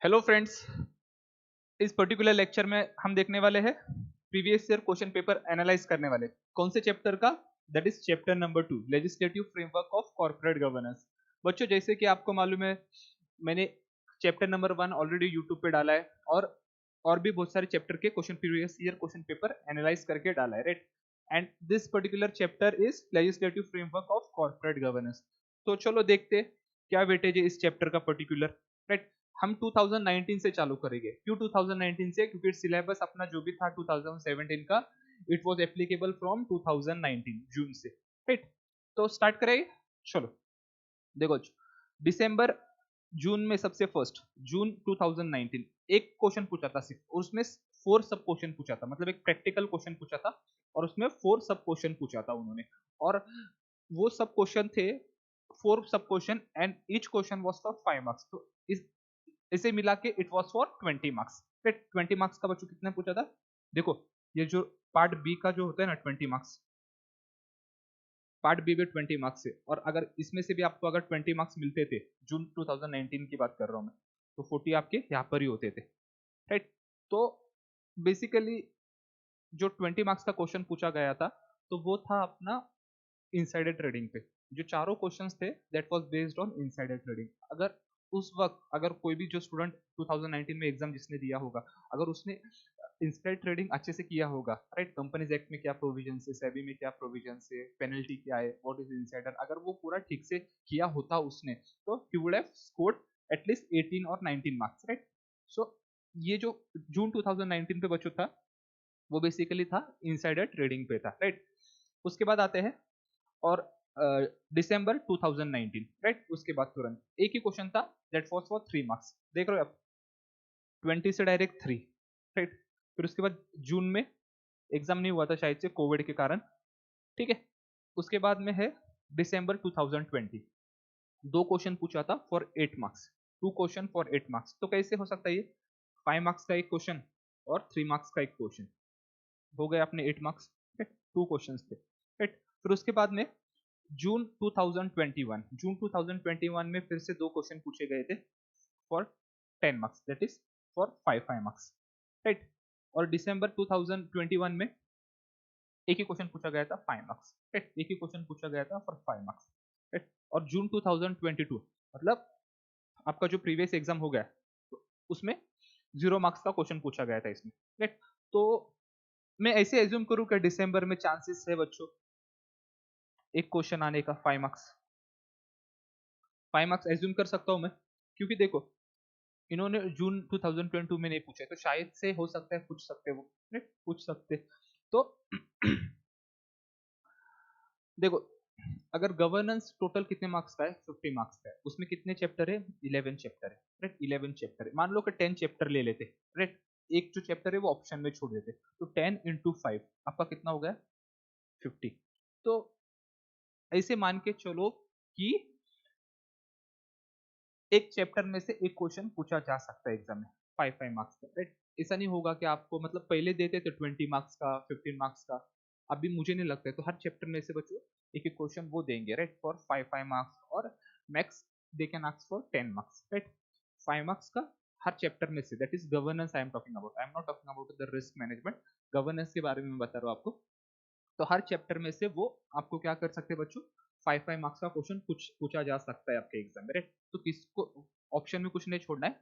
Hello friends, इस particular lecture में हम देखने वाले हैं previous year question paper analyse करने वाले। कौन से चैप्टर का? That is chapter number 2, legislative framework of corporate governance. बच्चों, जैसे कि आपको मालूम है, मैंने चैप्टर नंबर 1 ऑलरेडी यूट्यूब पे डाला है और भी बहुत सारे चैप्टर के question previous year question paper analyse करके डाला है, right. And this particular chapter is legislative framework of corporate governance. तो चलो देखते क्या वेटेज है इस चैप्टर का पर्टिकुलर, राइट। हम 2019 से चालू करेंगे। क्यों 2019 से? क्योंकि सिलेबस अपना जो भी था 2017 का, इट वाज एप्लीकेबल फ्रॉम 2019 जून से, राइट। तो स्टार्ट करेंगे। चलो देखो, दिसंबर जून में सबसे फर्स्ट जून 2019 एक क्वेश्चन पूछा था सिर्फ, और उसमें 4 सब क्वेश्चन पूछा था, मतलब एक प्रैक्टिकल क्वेश्चन पूछा था और उसमें 4 सब क्वेश्चन पूछा था उन्होंने। और वो सब क्वेश्चन थे 4 सब question and each question was for 5 marks. तो इसे मिला के it was for 20 marks. 20 marks का बच्चों कितने पूछा था? देखो, ये जो पार्ट बी का जो होता है ना 20 मार्क्स, पार्ट बी में 20 मार्क्स से, और अगर इसमें से भी आपको अगर 20 मार्क्स मिलते थे, जून 2019 की बात कर रहा हूं मैं, तो 40 आपके यहाँ पर ही होते थे, राइट। तो बेसिकली जो 20 मार्क्स का क्वेश्चन पूछा गया था, तो वो था अपना इनसाइडर ट्रेडिंग पे। जो चारों क्वेश्चंस थे that was based on insider trading. अगर उस वक्त अगर कोई भी जो स्टूडेंट 2019 में एग्जाम जिसने दिया होगा, अगर उसने इनसाइड ट्रेडिंग अच्छे से किया होगा, राइट, कंपनीज एक्ट में क्या प्रोविजन है, सेबी में क्या प्रोविजन है, पेनल्टी क्या है, व्हाट इज इनसाइडर, अगर वो पूरा ठीक से किया होता उसने, तो he would have scored at least 18 और 19 मार्क्स, राइट। सो ये जो जून 2019 पे बच्चों था, वो बेसिकली था इनसाइडर ट्रेडिंग पे था, राइट। उसके बाद आते हैं और दिसंबर 2019, राइट। उसके बाद तुरंत एक ही क्वेश्चन था दैट वाज फॉर 3 मार्क्स। देख रहे हो आप, 20 से डायरेक्ट 3, राइट। फिर उसके बाद जून में एग्जाम नहीं हुआ था शायद से कोविड के कारण, ठीक है। उसके बाद में है दिसंबर 2020, दो क्वेश्चन पूछा था for 8 marks, 2 question for 8 marks. तो कैसे हो सकता है ये? 5 मार्क्स का एक क्वेश्चन और 3 मार्क्स का एक क्वेश्चन, हो गए अपने 8 मार्क्स, राइट। 2 क्वेश्चंस थे, राइट। फिर उसके बाद में जून 2021, जून 2021 में फिर से दो क्वेश्चन पूछे गए थे for 10 marks, that is for 5 marks, right. और दिसंबर 2021 में एक ही क्वेश्चन पूछा गया था 5 मार्क्स, राइट। एक ही क्वेश्चन पूछा गया था फॉर 5 मार्क्स, राइट। और जून 2022, मतलब आपका जो प्रीवियस एग्जाम हो गया, तो उसमें 0 मार्क्स का क्वेश्चन पूछा गया था इसमें, राइट। तो मैं ऐसे एज्यूम करूं कि दिसंबर में चांसेस है बच्चों एक क्वेश्चन आने का 5 मार्क्स, 5 मार्क्स एज्यूम कर सकता हूं मैं, क्योंकि देखो इन्होंने जून 2022 में नहीं पूछे, तो शायद से हो सकता है पूछ सकते वो, राइट, पूछ सकते। तो देखो, अगर गवर्नेंस टोटल कितने मार्क्स का है? 50 मार्क्स का है। उसमें कितने चैप्टर है? 11 चैप्टर है, राइट। 11 चैप्टर है, मान लो कि 10 चैप्टर ले लेते, राइट। एक जो चैप्टर है वो ऑप्शन में छोड़ देते, तो 10 इंटू 5 आपका कितना हो गया? 50। तो ऐसे मान के चलो कि एक चैप्टर में से एक क्वेश्चन पूछा जा सकता है एग्जाम में, 5 मार्क्स का, राइट। ऐसा नहीं होगा कि आपको, मतलब पहले देते थे 20 मार्क्स का, 15 मार्क्स का, अभी मुझे नहीं लगता है। तो हर चैप्टर में से बच्चों एक एक क्वेश्चन वो देंगे, राइट, फॉर 5 मार्क्स, और max they can ask for 10 marks, right. 5 marks का हर चैप्टर में से, that is governance I am talking about, I am not talking about the risk management, governance के बारे में बता रहा हूँ आपको। तो हर चैप्टर में से वो आपको क्या कर सकते हैं बच्चों, 5 मार्क्स का क्वेश्चन पूछा जा सकता है आपके एग्जाम में, राइट। तो किसको ऑप्शन में कुछ नहीं छोड़ना है,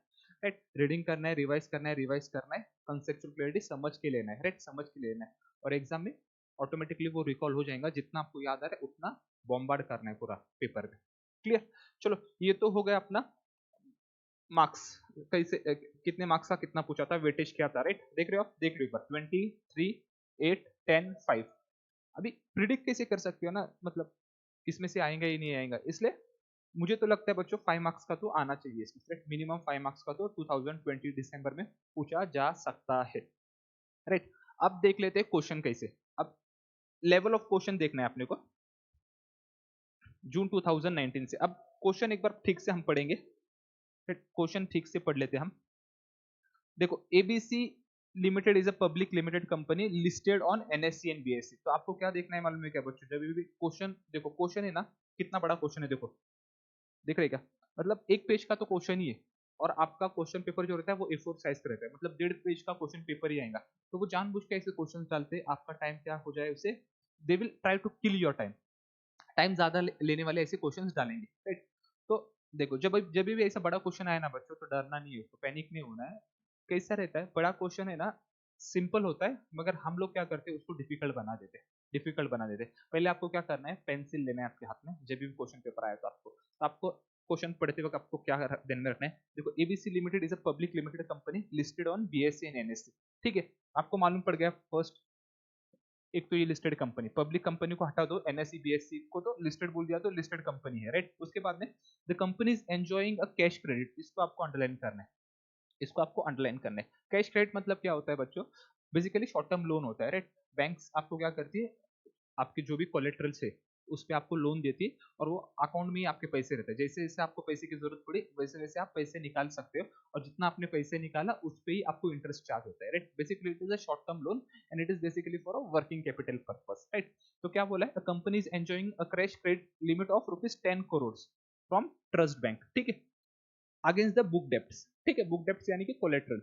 राइट। रीडिंग करना है, रिवाइज करना है, रिवाइज करना है, कंसेप्चुअल क्लैरिटी समझ के लेना है, राइट, समझ के लेना है, और एग्जाम में ऑटोमेटिकली वो रिकॉल हो जाएगा। जितना आपको याद आ रहा है उतना बॉम्बार्ड करना है पूरा पेपर में। क्लियर? चलो, ये तो हो गया अपना मार्क्स, कैसे कितने मार्क्स का कितना पूछा था, वेटेज क्या था, राइट। देख रहे हो आप, देख लो एक बार, 20, 3, 8, 10, 5। अभी प्रिडिक्ट कैसे कर सकते हो ना, मतलब इसमें से आएगा ही नहीं आएगा, इसलिए मुझे तो लगता है बच्चों 5 मार्क्स का तो आना चाहिए इसमें, मिनिमम 5 मार्क्स का तो 2020 दिसंबर में पूछा जा सकता है, राइट। अब देख लेते हैं क्वेश्चन कैसे। अब लेवल ऑफ क्वेश्चन देखना है अपने को जून 2019 से। अब क्वेश्चन एक बार ठीक से हम पढ़ेंगे, क्वेश्चन ठीक से पढ़ लेते हैं हम। देखो, ABC limited is a public limited company listed on NSC and BSc. तो आपको क्या देखना है मालूम है क्या बच्चों? जब भी क्वेश्चन देखो, क्वेश्चन है ना, कितना बड़ा क्वेश्चन है, देखो, देख रहे क्या, मतलब एक पेज का तो क्वेश्चन ही है, और आपका क्वेश्चन पेपर जो रहता है वो A4 साइज का रहता है, मतलब 1.5 पेज का क्वेश्चन पेपर ही आएगा। तो वो जानबूझ के ऐसे क्वेश्चन डालते हैं, आपका टाइम क्या हो जाए उसे, they will try to kill your time, time ज्यादा लेने वाले ऐसे क्वेश्चंस डालेंगे, राइट। तो देखो जब भी ऐसा बड़ा क्वेश्चन आए ना बच्चों, तो डरना नहीं है, तो पैनिक नहीं होना है। कैसा रहता है, बड़ा क्वेश्चन है ना, सिंपल होता है, मगर हम लोग क्या करते हैं उसको डिफिकल्ट बना देते हैं, डिफिकल्ट बना देते हैं। पहले आपको क्या करना है, पेंसिल लेना है आपके हाथ में, जब भी क्वेश्चन पेपर आया तो आपको क्वेश्चन पढ़ते वक्त आपको क्या ध्यान में रखना है। देखो ABC limited is a public limited company listed on BSE and NSC, ठीक है। आपको मालूम पड़ गया फर्स्ट, एक तो ये लिस्टेड कंपनी, पब्लिक कंपनी को हटा दो, एनएससी बीएससी को तो लिस्टेड बोल दिया तो लिस्टेड कंपनी है, राइट। उसके बाद में the company is enjoying a cash credit, इसको आपको अंडरलाइन करना है, इसको आपको अंडरलाइन करना है। कैश क्रेडिट मतलब क्या होता है बच्चों, बेसिकली शॉर्ट टर्म लोन होता है, राइट। बैंक्स आपको क्या करती है, आपके जो भी कोलेट्रल्स है उस पे आपको लोन देती है, और वो अकाउंट में ही आपके पैसे रहते हैं, जैसे जैसे आपको पैसे की जरूरत पड़ी वैसे वैसे आप पैसे निकाल सकते हो, और जितना आपने पैसे निकाला उस पे ही आपको इंटरेस्ट चार्ज होता है, right. Basically it is a short term loan and it is basically for a working capital purpose, right. तो क्या बोला है, company is enjoying a cash credit limit of ₹10 crore from trust bank, ठीक है, against the book debts, ठीक है, book debts यानी कि collateral.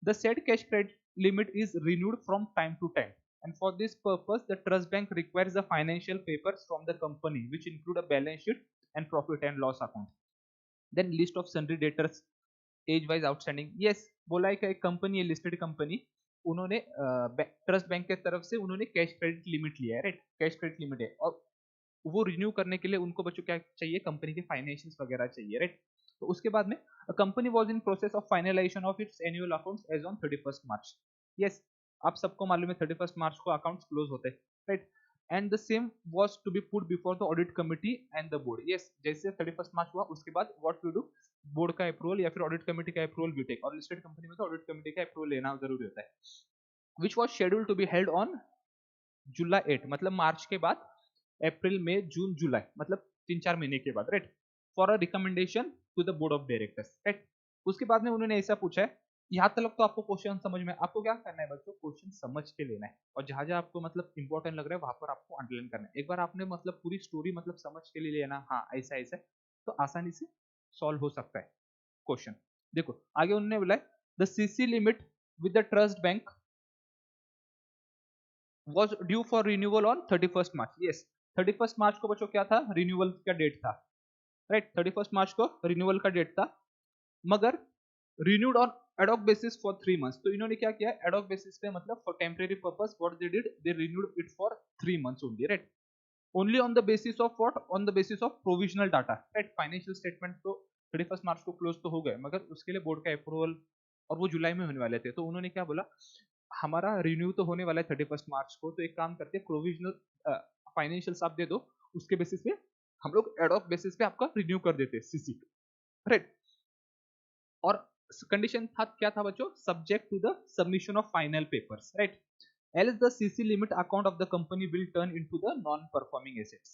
The said cash credit limit is renewed from time to time, and for this purpose, the trust bank requires the financial papers from the company, which include a balance sheet and profit and loss account. Then list of sundry debtors, age-wise outstanding. Yes, बोला है कि एक company है, listed company, उन्होंने trust bank के तरफ से उन्होंने कैश क्रेडिट लिमिट लिया है, राइट। कैश क्रेडिट लिमिट है, और वो रिन्यू करने के लिए उनको बच्चों क्या चाहिए, कंपनी के फाइनेंशियल्स वगैरह चाहिए, राइट। तो उसके बाद में company was in process of finalization of its annual accounts as on 31 March. Yes, आप सबको मालूम है 31 मार्च को अकाउंट्स क्लोज होते हैं, right. And the same was to be put before the audit committee and the board. Yes, जैसे 31 मार्च हुआ उसके बाद व्हाट वी डू, बोर्ड का अप्रूवल या फिर ऑडिट कमिटी का अप्रूवल भी टेक, और लिस्टेड कंपनी में तो ऑडिट कमिटी का अप्रूवल लेना जरूरी होता है। Which was scheduled to be held on July 8, मतलब मार्च के बाद अप्रैल मई जून जुलाई, मतलब 3-4 महीने के बाद, right, for a recommendation to the board of directors, right. उसके बाद में उन्होंने ऐसा पूछा है, यहाँ तक तो आपको क्वेश्चन समझ में, आपको क्या करना है बच्चों, क्वेश्चन समझ के लेना है, और जहां जहां आपको मतलब इंपॉर्टेंट लग रहा है वहां पर आपको अंडरलाइन करना है। एक बार आपने मतलब पूरी स्टोरी मतलब समझ के लिए लेना, हाँ ऐसा ऐसा है, तो आसानी से सॉल्व हो सकता है क्वेश्चन। देखो आगे उन्होंने बोला है, the CC limit with the trust bank was due for renewal on 31st March. Yes, 31st मार्च को बच्चों क्या था, रिन्यूअल का डेट था, राइट। 31st मार्च को रिन्यूअल का डेट था, मगर renewed on ad hoc basis for 3 months. तो इन्होंने क्या किया, एडॉक बेसिस पे मतलब for temporary purpose what they did, they renewed it for 3 months only, right. Only on the basis of what, on the basis of provisional data, right. Financial statement तो 31 मार्च को close तो हो गए, मगर उसके लिए बोर्ड का अप्रूवल, और वो जुलाई में होने वाले थे, तो उन्होंने क्या बोला, हमारा रिन्यू तो होने वाला है 31 मार्च को, तो एक काम करते हैं, प्रोविजनल फाइनेंशियल्स आप दे दो, उसके बेसिस पे हम लोग एडॉक बेसिस पे आपका रिन्यू कर देते हैं सीसी, राइट। और कंडीशन था क्या था बच्चों, subject to the submission of final papers, right. else the CC limit account of the company will turn into the non performing assets,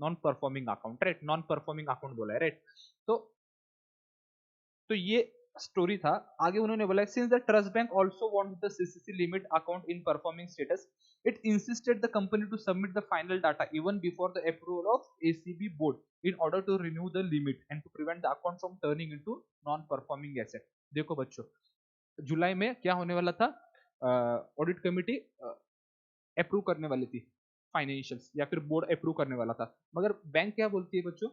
non performing account, right, non performing account बोला है, right। तो ये story था। आगे उन्होंने बोला, since the trust bank also wants the CCC limit account in performing status, it insisted the company to submit the final data even before the approval of ACB board in order to renew the limit and to prevent the account from turning into non performing asset. देखो बच्चों, जुलाई में क्या होने वाला था, audit committee approve करने वाली थी फाइनेंशियल्स, या फिर बोर्ड अप्रूव करने वाला था, मगर बैंक क्या बोलती है बच्चों,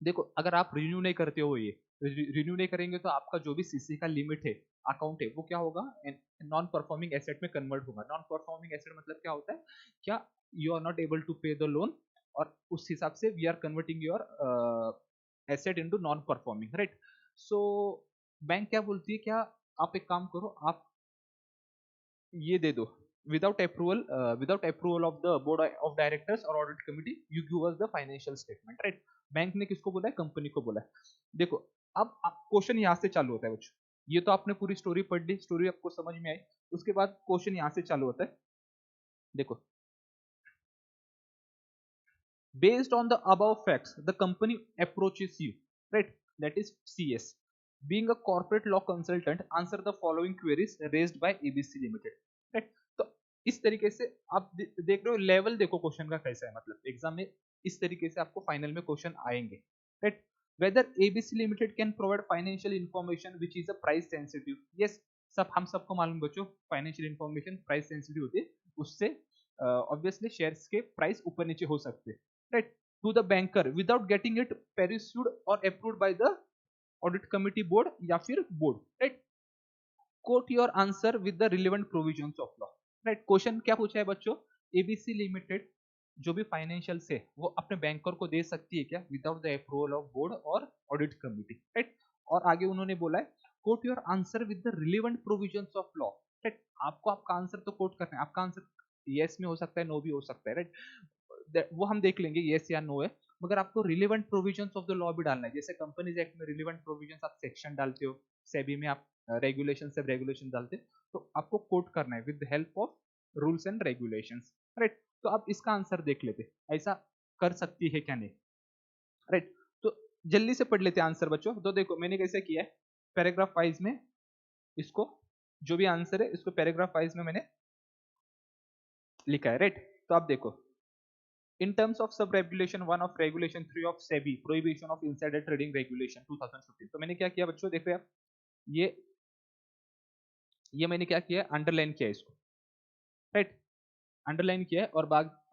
देखो अगर आप रिन्यू नहीं करते हो, ये रिन्यू नहीं करेंगे तो आपका जो भी सीसी का लिमिट है, अकाउंट है, वो क्या होगा, नॉन परफॉर्मिंग एसेट में कन्वर्ट होगा। नॉन परफॉर्मिंग एसेट मतलब क्या होता है, क्या you are not able to pay the loan, और उस हिसाब से we are converting your asset into non performing, right. So bank क्या बोलती है, क्या आप एक काम करो, आप ये दे दो, without approval of the board of directors और audit committee, you give us the financial statement, right. Bank ने किसको बोला है, कंपनी को बोला है। देखो अब क्वेश्चन यहाँ से चालू होता है बच्चों, ये तो आपने पूरी स्टोरी पढ़ ली, स्टोरी आपको समझ में आई, उसके बाद क्वेश्चन यहाँ से चालू होता है। देखो, based on the above facts the company approaches you, right, that is CS, being a corporate law consultant, answer the following queries raised by ABC Limited, right। तो इस तरीके से आप देख रहे हो, लेवल देखो क्वेश्चन का कैसा है, मतलब एग्जाम में इस तरीके से आपको फाइनल में क्वेश्चन आएंगे, right. Whether ABC limited can provide financial information which is a price sensitive. Yes, सब हम सबको मालूम बच्चों, फाइनेंशियल इंफॉर्मेशन प्राइस सेंसिटिव होती है, उससे ऑब्वियसली शेयर्स के प्राइस ऊपर नीचे हो सकते हैं, right, to the banker without getting it perused और approved by the audit committee board या फिर board, right. Quote your answer with the relevant provisions of law, right. Question क्या पूछा है बच्चों, एबीसी लिमिटेड जो भी फाइनेंशियल्स है वो अपने बैंकर को दे सकती है क्या without the approval of board और ऑडिट कमिटी, राइट। और आगे उन्होंने बोला है quote your answer with the relevant provisions of law, right. आपको आपका आंसर तो कोट करना है, आपका आंसर यस में हो सकता है, नो भी हो सकता है, राइट, वो हम देख लेंगे यस या नो है, मगर आपको relevant provisions of the law भी डालना है। जैसे कंपनीज एक्ट में रिलेवेंट प्रोविजंस आप सेक्शन डालते हो, सेबी में आप रेगुलेशन से रेगुलेशन डालते, तो आपको कोट करना है with help of rules and regulations, right. तो आप इसका आंसर देख लेते ऐसा कर सकती है क्या नहीं, राइट। तो जल्दी से पढ़ लेते आंसर बच्चों। तो देखो मैंने कैसे किया है, पैराग्राफ वाइज में इसको, जो भी आंसर है इसको पैराग्राफ वाइज में मैंने लिखा है, राइट। तो आप देखो, in terms of sub regulation 1 of regulation 3 of SEBI prohibition of insider trading regulation 2015, तो मैंने क्या किया बच्चों, देखो आप, ये ये मैंने क्या किया, अंडरलाइन किया इसको, राइट, अंडरलाइन किया है। और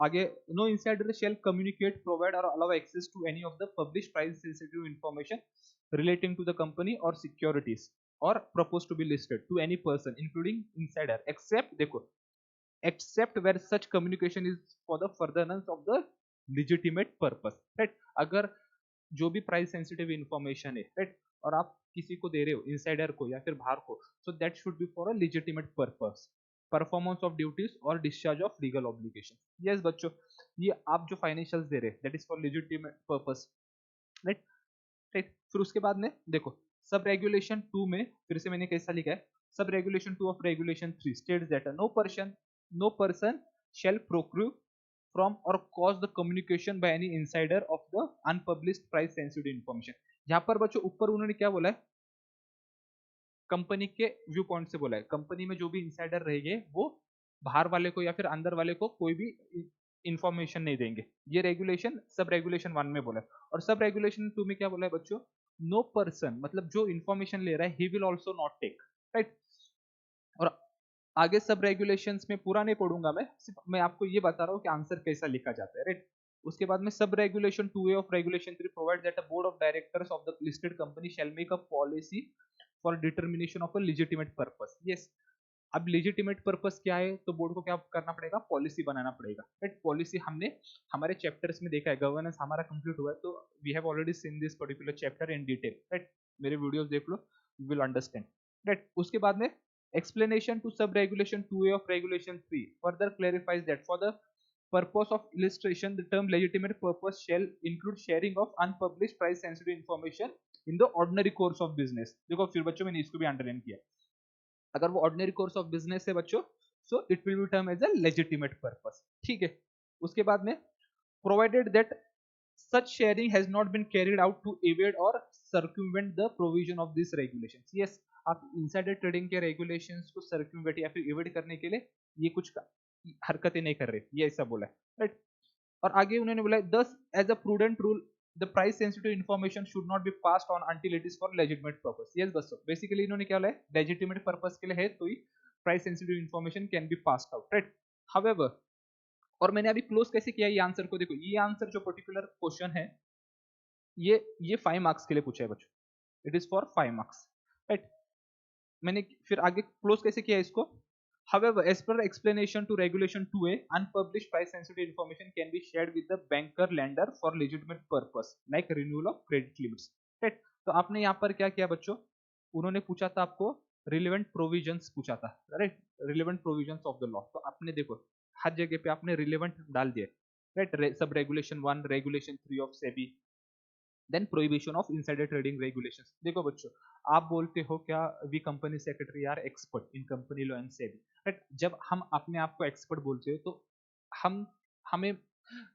आगे, no insider shall communicate provide और allow access to any of the publish price sensitive information relating to the company और सिक्योरिटीज और propose to be listed to any person including insider except, देखो, except where such communication is for the furtherance of the legitimate purpose, right। अगर जो भी price sensitive information है, right, और आप किसी को दे रहे हो, इंसाइडर को या फिर बाहर को, so that should be for a legitimate purpose, performance of duties और discharge of legal obligation. Yes बच्चों, ये आप जो फाइनेंशियल्स दे रहे हैं that is for legitimate purpose, right, right. फिर उसके बाद में देखो, सब रेगुलेशन 2 में फिर से मैंने कैसा लिखा है, sub regulation 2 of regulation 3 states that no person shall procure from or cause the communication by any insider of the unpublished price sensitive information। यहां पर बच्चों ऊपर उन्होंने क्या बोला है, कंपनी के व्यू पॉइंट से बोला है, कंपनी में जो भी इंसाइडर रहेंगे वो बाहर वाले को या फिर अंदर वाले को कोई भी इंफॉर्मेशन नहीं देंगे। ये रेगुलेशन सब रेगुलेशन 1 में बोला है। और सब रेगुलेशन 2 में क्या बोला है बच्चों, नो पर्सन, मतलब जो इंफॉर्मेशन ले रहा है he will also not take, right. और आगे सब रेगुलेशंस में पूरा नहीं पढ़ूंगा मैं, सिर्फ मैं आपको ये बता रहा हूँ कि आंसर कैसा लिखा जाता है, राइट। उसके बाद में sub regulation 2A of regulation 3 provide that a board of directors of the listed company shall make a policy for determination of a legitimate purpose. Yes, अब लेजिटिमेट पर्पस क्या है, तो बोर्ड को क्या करना पड़ेगा, पॉलिसी बनाना पड़ेगा, राइट। पॉलिसी हमने हमारे चैप्टर्स में देखा है, गवर्नेंस हमारा कंप्लीट हुआ है, तो we have already seen this particular chapter in detail, right. मेरे वीडियोस देख लो, यू विल अंडरस्टैंड, राइट। उसके बाद में explanation to sub regulation 2A of regulation 3 further clarifies that for the purpose of illustration the term legitimate purpose shall include sharing of unpublished price sensitive information in the ordinary course of business। देखो फिर बच्चों मैंने इसको भी underline किया, अगर वो ordinary course of business है बच्चों, so it will be term as a legitimate purpose, ठीक है। उसके बाद में provided that such sharing has not been carried out to evade or circumvent the provision of these regulations। yes, आप insider trading के regulations को circumvent या फिर evade करने के लिए ये कुछ हरकतें नहीं कर रहे, ये ऐसा बोला है, राइट। और आगे उन्होंने बोला thus as a prudent rule the price sensitive information should not be passed on until it is for legitimate purpose। yes बस बेसिकली इन्होंने क्या बोला है, legitimate purpose के लिए है तो ही price sensitive information can be passed out, right। however, और मैंने अभी क्लोज कैसे किया ये आंसर को, देखो ये आंसर जो पर्टिकुलर क्वेश्चन है ये 5 मार्क्स के लिए पूछा है बच्चों, it is for 5 marks, right. मैंने फिर आगे क्लोज कैसे किया इसको, however as per explanation to regulation 2A unpublished price sensitive information can be shared with the banker lender for legitimate purpose like renewal of credit limits, right। तो आपने यहाँ पर क्या किया बच्चों, उन्होंने पूछा था आपको रिलेवेंट प्रोविजंस पूछा था, right, relevant provisions of the law, तो आपने देखो हर जगह पे आपने रिलेवेंट डाल दिया, right. Sub regulation 1 regulation 3 of SEBI, then prohibition of insider trading regulations. देखो बच्चों, आप बोलते हो क्या we company secretary are expert in company law and SEBI, right. जब हम अपने आप को एक्सपर्ट बोलते हो तो हम हमें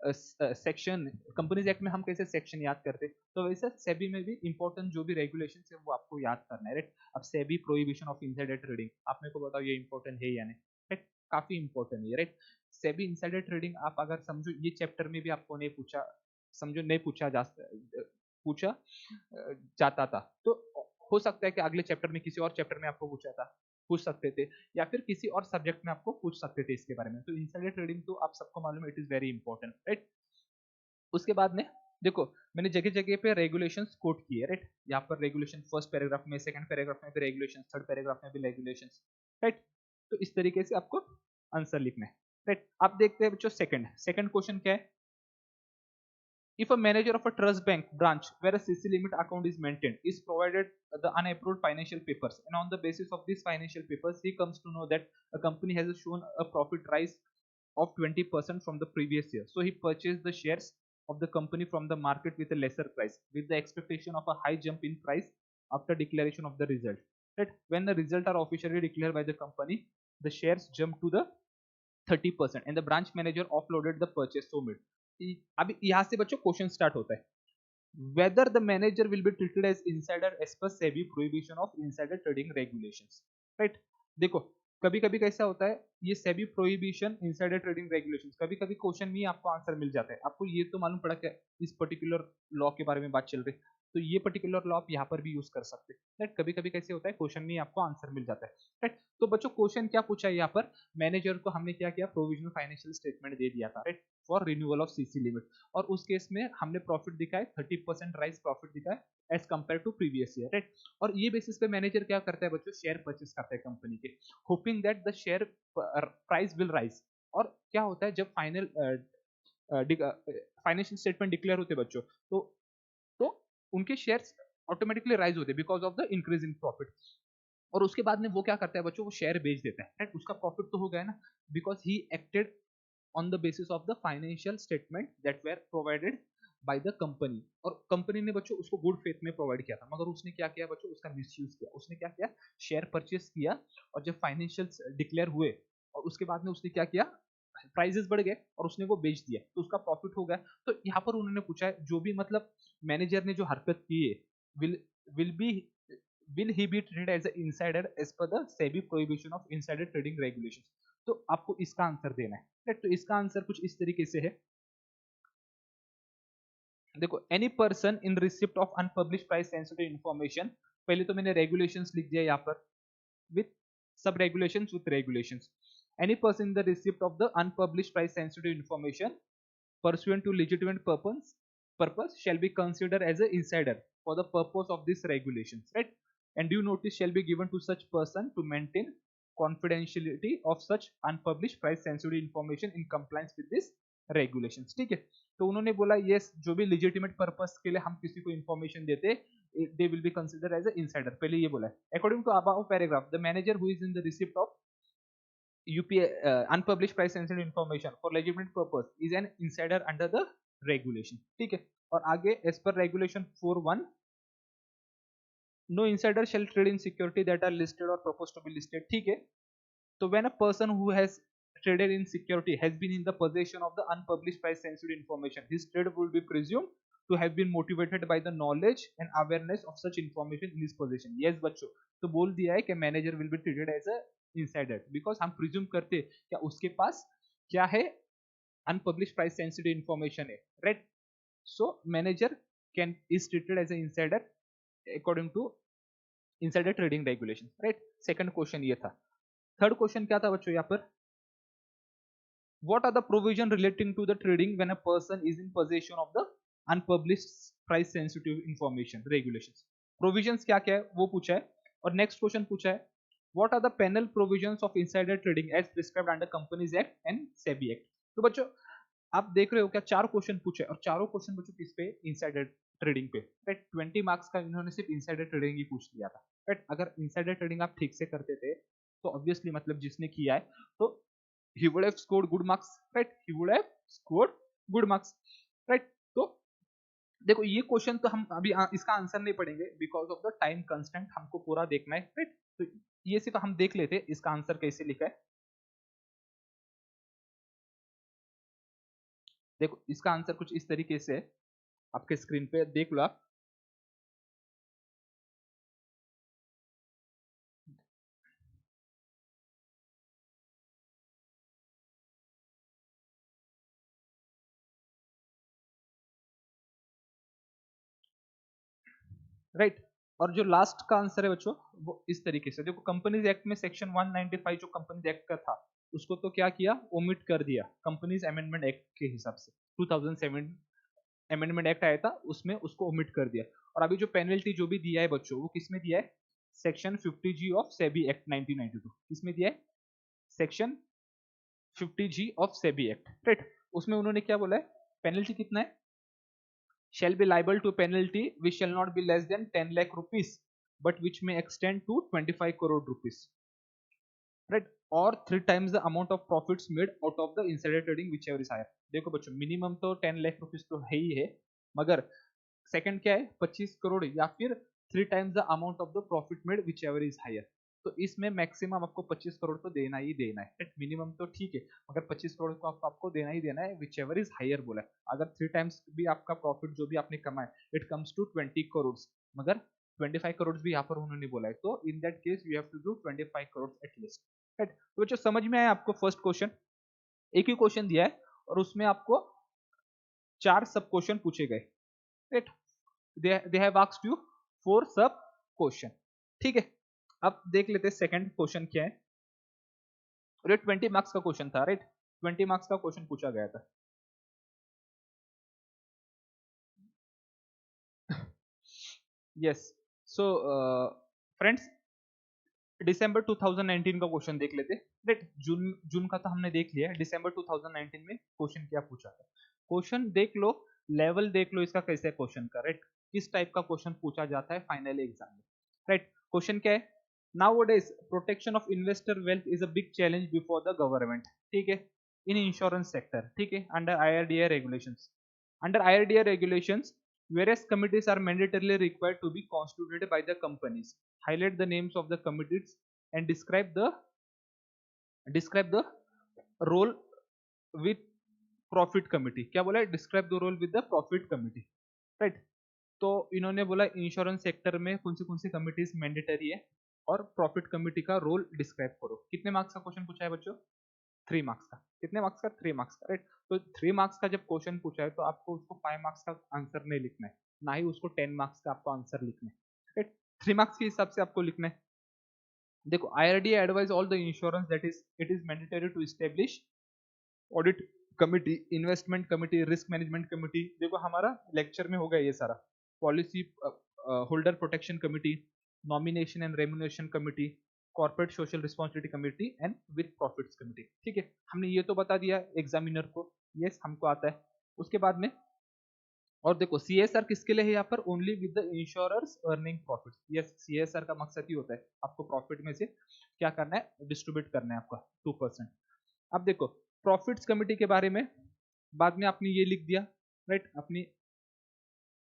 सेक्शन कंपनीज एक्ट में हम कैसे सेक्शन याद करते हैं, तो वैसे सेबी में भी इंपॉर्टेंट जो भी रेगुलेशन है वो आपको याद करना है, राइट। अब SEBI prohibition of insider trading, आप मेरे को बताओ ये इंपॉर्टेंट है या नहीं, राइट, काफी इंपॉर्टेंट है, राइट। सेबी इनसाइडर ट्रेडिंग आप अगर समझो ये चैप्टर में भी आपको नहीं पूछा, समझो नहीं पूछा जा पूछा जाता था। तो हो सकता है कि अगले चैप्टर में किसी और चैप्टर में आपको पूछ सकते थे, या फिर किसी और सब्जेक्ट में आपको पूछ सकते थे इसके बारे में। तो इनसाइडर ट्रेडिंग तो आप सबको मालूम है, it is very important, right. उसके बाद में देखो, मैंने जगह जगह पे रेगुलेशंस कोट किए, राइट। यहाँ पर रेगुलेशन फर्स्ट पैराग्राफ में, सेकंड पैराग्राफ में भी रेगुलेशन, थर्ड पैराग्राफ में भी रेगुलेशंस, राइट। तो इस तरीके से आपको आंसर लिखना है, राइट। आप देखते हैं बच्चों सेकंड क्वेश्चन क्या है। If a manager of a trust bank branch where a CC limit account is maintained is provided the unapproved financial papers, and on the basis of these financial papers he comes to know that a company has shown a profit rise of 20% from the previous year, so he purchased the shares of the company from the market with a lesser price with the expectation of a high jump in price after declaration of the result, right. When the results are officially declared by the company, the shares jump to the 30% and the branch manager offloaded the purchase so made. अभी यहाँ से बच्चों question start होता है, whether the manager will be treated as insider as per SEBI prohibition of insider trading regulations, right। देखो कभी कभी कैसा होता है, ये SEBI prohibition insider trading regulations, कभी कभी क्वेश्चन में ही आपको आंसर मिल जाता है। आपको ये तो मालूम पड़ा कि इस पर्टिकुलर लॉ के बारे में बात चल रही है, तो ये पर्टिकुलर लॉ आप यहाँ पर भी यूज कर सकते हैं, राइट। कभी कभी कैसे होता है, क्वेश्चन में ही आपको आंसर मिल जाता है, राइट। तो बच्चों क्वेश्चन क्या पूछा है यहाँ पर, मैनेजर को हमने क्या किया, प्रोविजनल फाइनेंशियल स्टेटमेंट दे दिया था, right, for renewal of CC limit, और उस केस में हमने प्रॉफिट दिखाया 30% राइज प्रॉफिट दिखाया as compare to previous year, right. और ये बेसिस पे मैनेजर क्या करता है बच्चों, शेयर परचेस करता है कंपनी के, hoping that the share price will rise. और क्या होता है, जब फाइनेंशियल स्टेटमेंट डिक्लेयर होते बच्चों, तो उनके शेयर्स ऑटोमेटिकली राइज होते हैं because of the increase in profit. और उसके बाद में वो क्या करता है बच्चों, वो शेयर बेच देता है, राइट। उसका प्रॉफिट तो हो गया ना, because he acted on the basis of the financial statement that were provided by the company. और कंपनी ने बच्चों उसको गुड फेथ में प्रोवाइड किया था, मगर उसने क्या किया बच्चों, उसका मिसयूज किया। उसने क्या किया, शेयर परचेस किया, और जब फाइनेंशियल डिक्लेयर हुए और उसके बाद में उसने क्या किया, प्राइजेस बढ़ गए और उसने वो बेच दिया, तो उसका प्रॉफिट हो गया। तो यहाँ पर उन्होंने पूछा है, जो भी मतलब मैनेजर ने जो हरकत की है, will will be will he be treated as an insider as per the SEBI prohibition of insider trading regulations। तो आपको इसका आंसर देना है, राइट। तो इसका आंसर कुछ इस तरीके से है, देखो, any person in receipt of unpublish price sensitive information, पहले तो मैंने रेगुलेशंस लिख दिया यहाँ पर with sub regulations with regulations, any person in the receipt of the unpublished price sensitive information pursuant to legitimate purpose shall be considered as an insider for the purpose of these regulations, right, and due notice shall be given to such person to maintain confidentiality of such unpublished price sensitive information in compliance with this regulations, ठीक है। तो उन्होंने बोला yes, जो भी legitimate purpose के लिए हम किसी को information देते, they will be considered as an insider, पहले ये बोला है। According to above paragraph, the manager who is in the receipt of UPI unpublished price sensitive information for legitimate purpose is an insider under the regulation, ठीक है। और आगे as per regulation 4(1), no insider shall trade in security that are listed or proposed to be listed, ठीक है। So when a person who has traded in security has been in the possession of the unpublished price sensitive information, his trade will be presumed to have been motivated by the knowledge and awareness of such information in his possession। Yes बच्चों, तो बोल दिया है कि manager will be treated as a insider because हम presume करते क्या उसके पास क्या है, unpublished price sensitive information है, right। So manager is treated as an insider according to insider trading regulations, right। second question ये था। थर्ड क्वेश्चन क्या था बच्चों यहाँ पर, what are the provision relating to the trading when a person is in possession of the unpublished price sensitive information regulations। provisions क्या क्या है वो पूछा है। और नेक्स्ट क्वेश्चन पूछा है, what are the penal provisions of insider trading as prescribed under companies act and SEBI act। तो बच्चों आप देख रहे हो क्या, चार क्वेश्चन पूछे और चारों क्वेश्चन बच्चों किस पे, इंसाइडर ट्रेडिंग पे, राइट। 20 मार्क्स का इन्होंने सिर्फ इंसाइडर ट्रेडिंग ही पूछ लिया था, राइट। अगर इंसाइडर ट्रेडिंग आप ठीक से करते थे तो ऑब्वियसली मतलब जिसने किया है तो he would have scored good marks, right, he would have scored good marks, right। तो देखो ये क्वेश्चन तो हम अभी इसका आंसर नहीं पढ़ेंगे because of the time constant, हमको पूरा देखना है, राइट। तो ये सिर्फ हम देख लेते इसका आंसर कैसे लिखा है। देखो इसका आंसर कुछ इस तरीके से है, आपके स्क्रीन पे देख लो आप। राइट। और जो लास्ट का आंसर है बच्चों वो इस तरीके से, देखो कंपनीज एक्ट में सेक्शन 195 जो कंपनीज एक्ट का था उसको तो क्या किया, ओमिट कर दिया कंपनीज अमेंडमेंट एक्ट के हिसाब से। 2007 अमेंडमेंट एक्ट आया था उसमें उसको ओमिट कर दिया। और अभी जो पेनल्टी जो भी दिया है बच्चों वो किसमें दिया है, section 50G of SEBI act 1992। किसमें दिया है, section 50G of SEBI act, right. उसमें उन्होंने क्या बोला है, पेनल्टी कितना है, shall be liable to penalty which shall not be less than 10 lakh rupees but which may extend to 25 crore rupees, right, or 3 times the amount of profits made out of the insider trading whichever is higher। देखो बच्चों minimum तो 10 lakh rupees तो है ही है, मगर second क्या है 25 करोड़ या फिर 3 times the amount of the profit made whichever is higher. तो इसमें मैक्सिमम आपको 25 करोड़ तो देना ही देना है, मिनिमम तो ठीक है, मगर 25 करोड़ को आपको देना ही देना है विच एवर इज हायर बोला है। अगर 3 टाइम्स भी आपका प्रॉफिट जो भी आपने कमाया इट कम्स टू 20 करोड़, मगर 25 करोड़ भी यहाँ पर उन्होंने बोला है, तो in that case you have to do 25 crore at least, right. तो बच्चों समझ में आया आपको फर्स्ट क्वेश्चन, एक ही क्वेश्चन दिया है और उसमें आपको 4 सब क्वेश्चन पूछे गए, right. they have asked you 4 सब क्वेश्चन, ठीक है। अब देख लेते हैं सेकंड क्वेश्चन क्या है, और ये 20 मार्क्स का क्वेश्चन था, राइट। 20 मार्क्स का क्वेश्चन पूछा गया था। यस, सो फ्रेंड्स दिसंबर 2019 का क्वेश्चन देख लेते, राइट। जून जून का तो हमने देख लिया, दिसंबर 2019 में क्वेश्चन क्या पूछा था, क्वेश्चन देख लो, लेवल देख लो इसका कैसे क्वेश्चन का, राइट। किस टाइप का क्वेश्चन पूछा जाता है फाइनल एग्जाम में, राइट। क्वेश्चन क्या है, nowadays protection of investor wealth is a big challenge before the government, ठीक है, in insurance sector, ठीक है, under IRDA regulations, under IRDA regulations various committees are mandatorily required to be constituted by the companies, highlight the names of the committees and describe the role with profit committee, क्या बोला है, describe the role with the profit committee, right। तो इन्होंने बोला insurance sector में कौन सी committees mandatory है और प्रॉफिट कमिटी का रोल डिस्क्राइब करो। कितने मार्क्स का क्वेश्चन पूछा है बच्चों, 3 मार्क्स का। कितने मार्क्स का, 3 मार्क्स का, राइट। तो 3 मार्क्स का जब क्वेश्चन पूछा है तो आपको उसको 5 मार्क्स का आंसर नहीं लिखना है, ना ही उसको 10 मार्क्स का आपको आंसर लिखना है, राइट। 3 मार्क्स के हिसाब से आपको लिखना है। देखो IRDA advise all the insurance that is it is mandatory to establish audit committee, investment committee, risk management committee, देखो हमारा लेक्चर में हो गया ये सारा, policy holder protection committee, nomination and remuneration committee, corporate social responsibility committee and with profits committee, ठीक है। हमने ये तो बता दिया एग्जामिनर को, यस हमको आता है। उसके बाद में और देखो CSR किसके लिए है यहाँ पर, only with the insurers earning profit, yes CSR का मकसद ही होता है आपको प्रॉफिट में से क्या करना है, डिस्ट्रीब्यूट करना है आपका 2%। अब देखो प्रॉफिट्स कमिटी के बारे में बाद में आपने ये लिख दिया, राइट। अपनी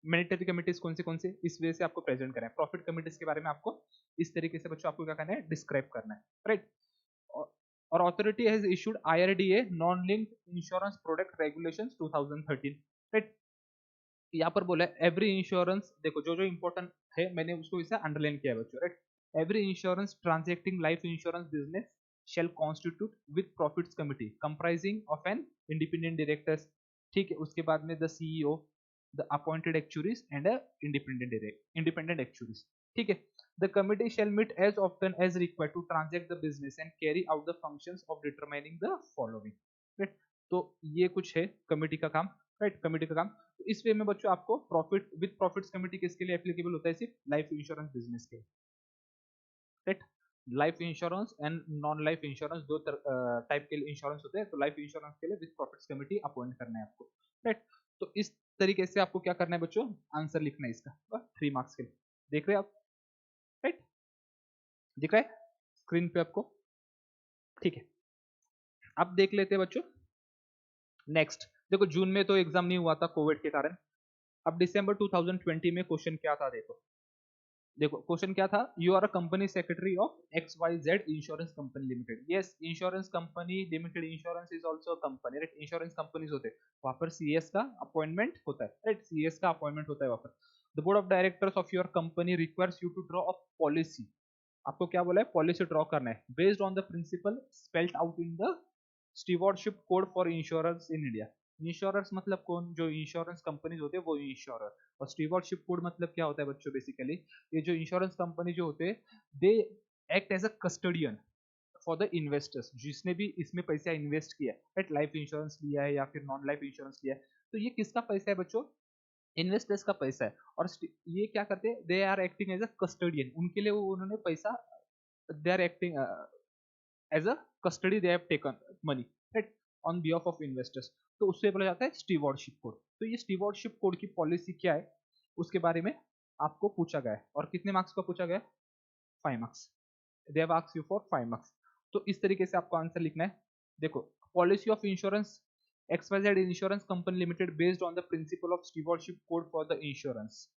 मैंडेटरी कमिटीज कौन से इस वजह से आपको प्रेजेंट करना है, प्रॉफिट कमिटीज के बारे में आपको इस तरीके से बच्चों आपको क्या करना है, डिस्क्राइब करना है, राइट। और authority has issued IRDA non linked insurance product regulations 2013, right. यहाँ पर बोला है एवरी इंश्योरेंस, देखो जो जो इंपॉर्टेंट है मैंने उसको इसे अंडरलाइन किया है बच्चों, right. Every insurance transacting life insurance business shall constitute with profits committee comprising of an independent directors, ठीक है। उसके बाद में the CEO, the appointed actuaries and a independent actuaries, ठीक है। The committee shall meet as often as required to transact the business and carry out the functions of determining the following, right। तो ये कुछ है committee का काम, right. Committee का काम तो इस वे में बच्चों आपको प्रॉफिट विद प्रॉफिट्स कमिटी किसके लिए एप्लीकेबल होता है, सिर्फ लाइफ इंश्योरेंस बिजनेस के, right. Life insurance and non life insurance दो टाइप के इंश्योरेंस होते हैं, तो लाइफ इंश्योरेंस के लिए विद प्रॉफिट्स कमिटी अपॉइंट करना है आपको, राइट। तो इस तरीके से आपको क्या करना है बच्चों, आंसर लिखना है इसका 3 मार्क्स के लिए, देख रहे हैं आप, राइट, दिख रहा है स्क्रीन पे आपको, ठीक है। अब देख लेते हैं बच्चों नेक्स्ट। देखो जून में तो एग्जाम नहीं हुआ था कोविड के कारण, अब दिसंबर 2020 में क्वेश्चन क्या था, देखो देखो क्वेश्चन क्या था, you are a company secretary of XYZ insurance company limited, yes insurance company limited, insurance is also company, right. Insurance companies होते हैं वहां पर CS का अपॉइंटमेंट होता है, राइट। CS का अपॉइंटमेंट होता है वहां पर। The board of directors of your company requires you to draw a policy, आपको क्या बोला है, पॉलिसी ड्रॉ करना है based on the principle spelled out in the stewardship code for insurance in India, insurers मतलब कौन, जो इंश्योरेंस कंपनीज होते हैं वो इंश्योरर। और स्टीवर्डशिप कोड मतलब क्या होता है बच्चों, बेसिकली ये जो इंश्योरेंस कंपनी जो होते हैं they act as a custodian for the investors, जिसने भी इसमें पैसा इन्वेस्ट किया है, राइट, लाइफ इंश्योरेंस लिया है या फिर नॉन लाइफ इंश्योरेंस लिया है, तो ये किसका पैसा है बच्चों, इन्वेस्टर्स का पैसा है। और ये क्या करते हैं, they are acting as a custodian, उनके लिए वो उन्होंने पैसा, they are acting as a custody, they have taken money, right, on behalf of investors. तो उससे बोला जाता है स्टीवर्डशिप कोड। तो ये स्टीवर्डशिप कोड की पॉलिसी क्या है उसके बारे में आपको पूछा गया है, और कितने मार्क्स का पूछा गया है, 5 marks. They have asked you for 5 marks. तो इस तरीके से आपको आंसर लिखना है। देखो, policy of insurance XYZ insurance company limited based on the principle of stewardship code for the insurance,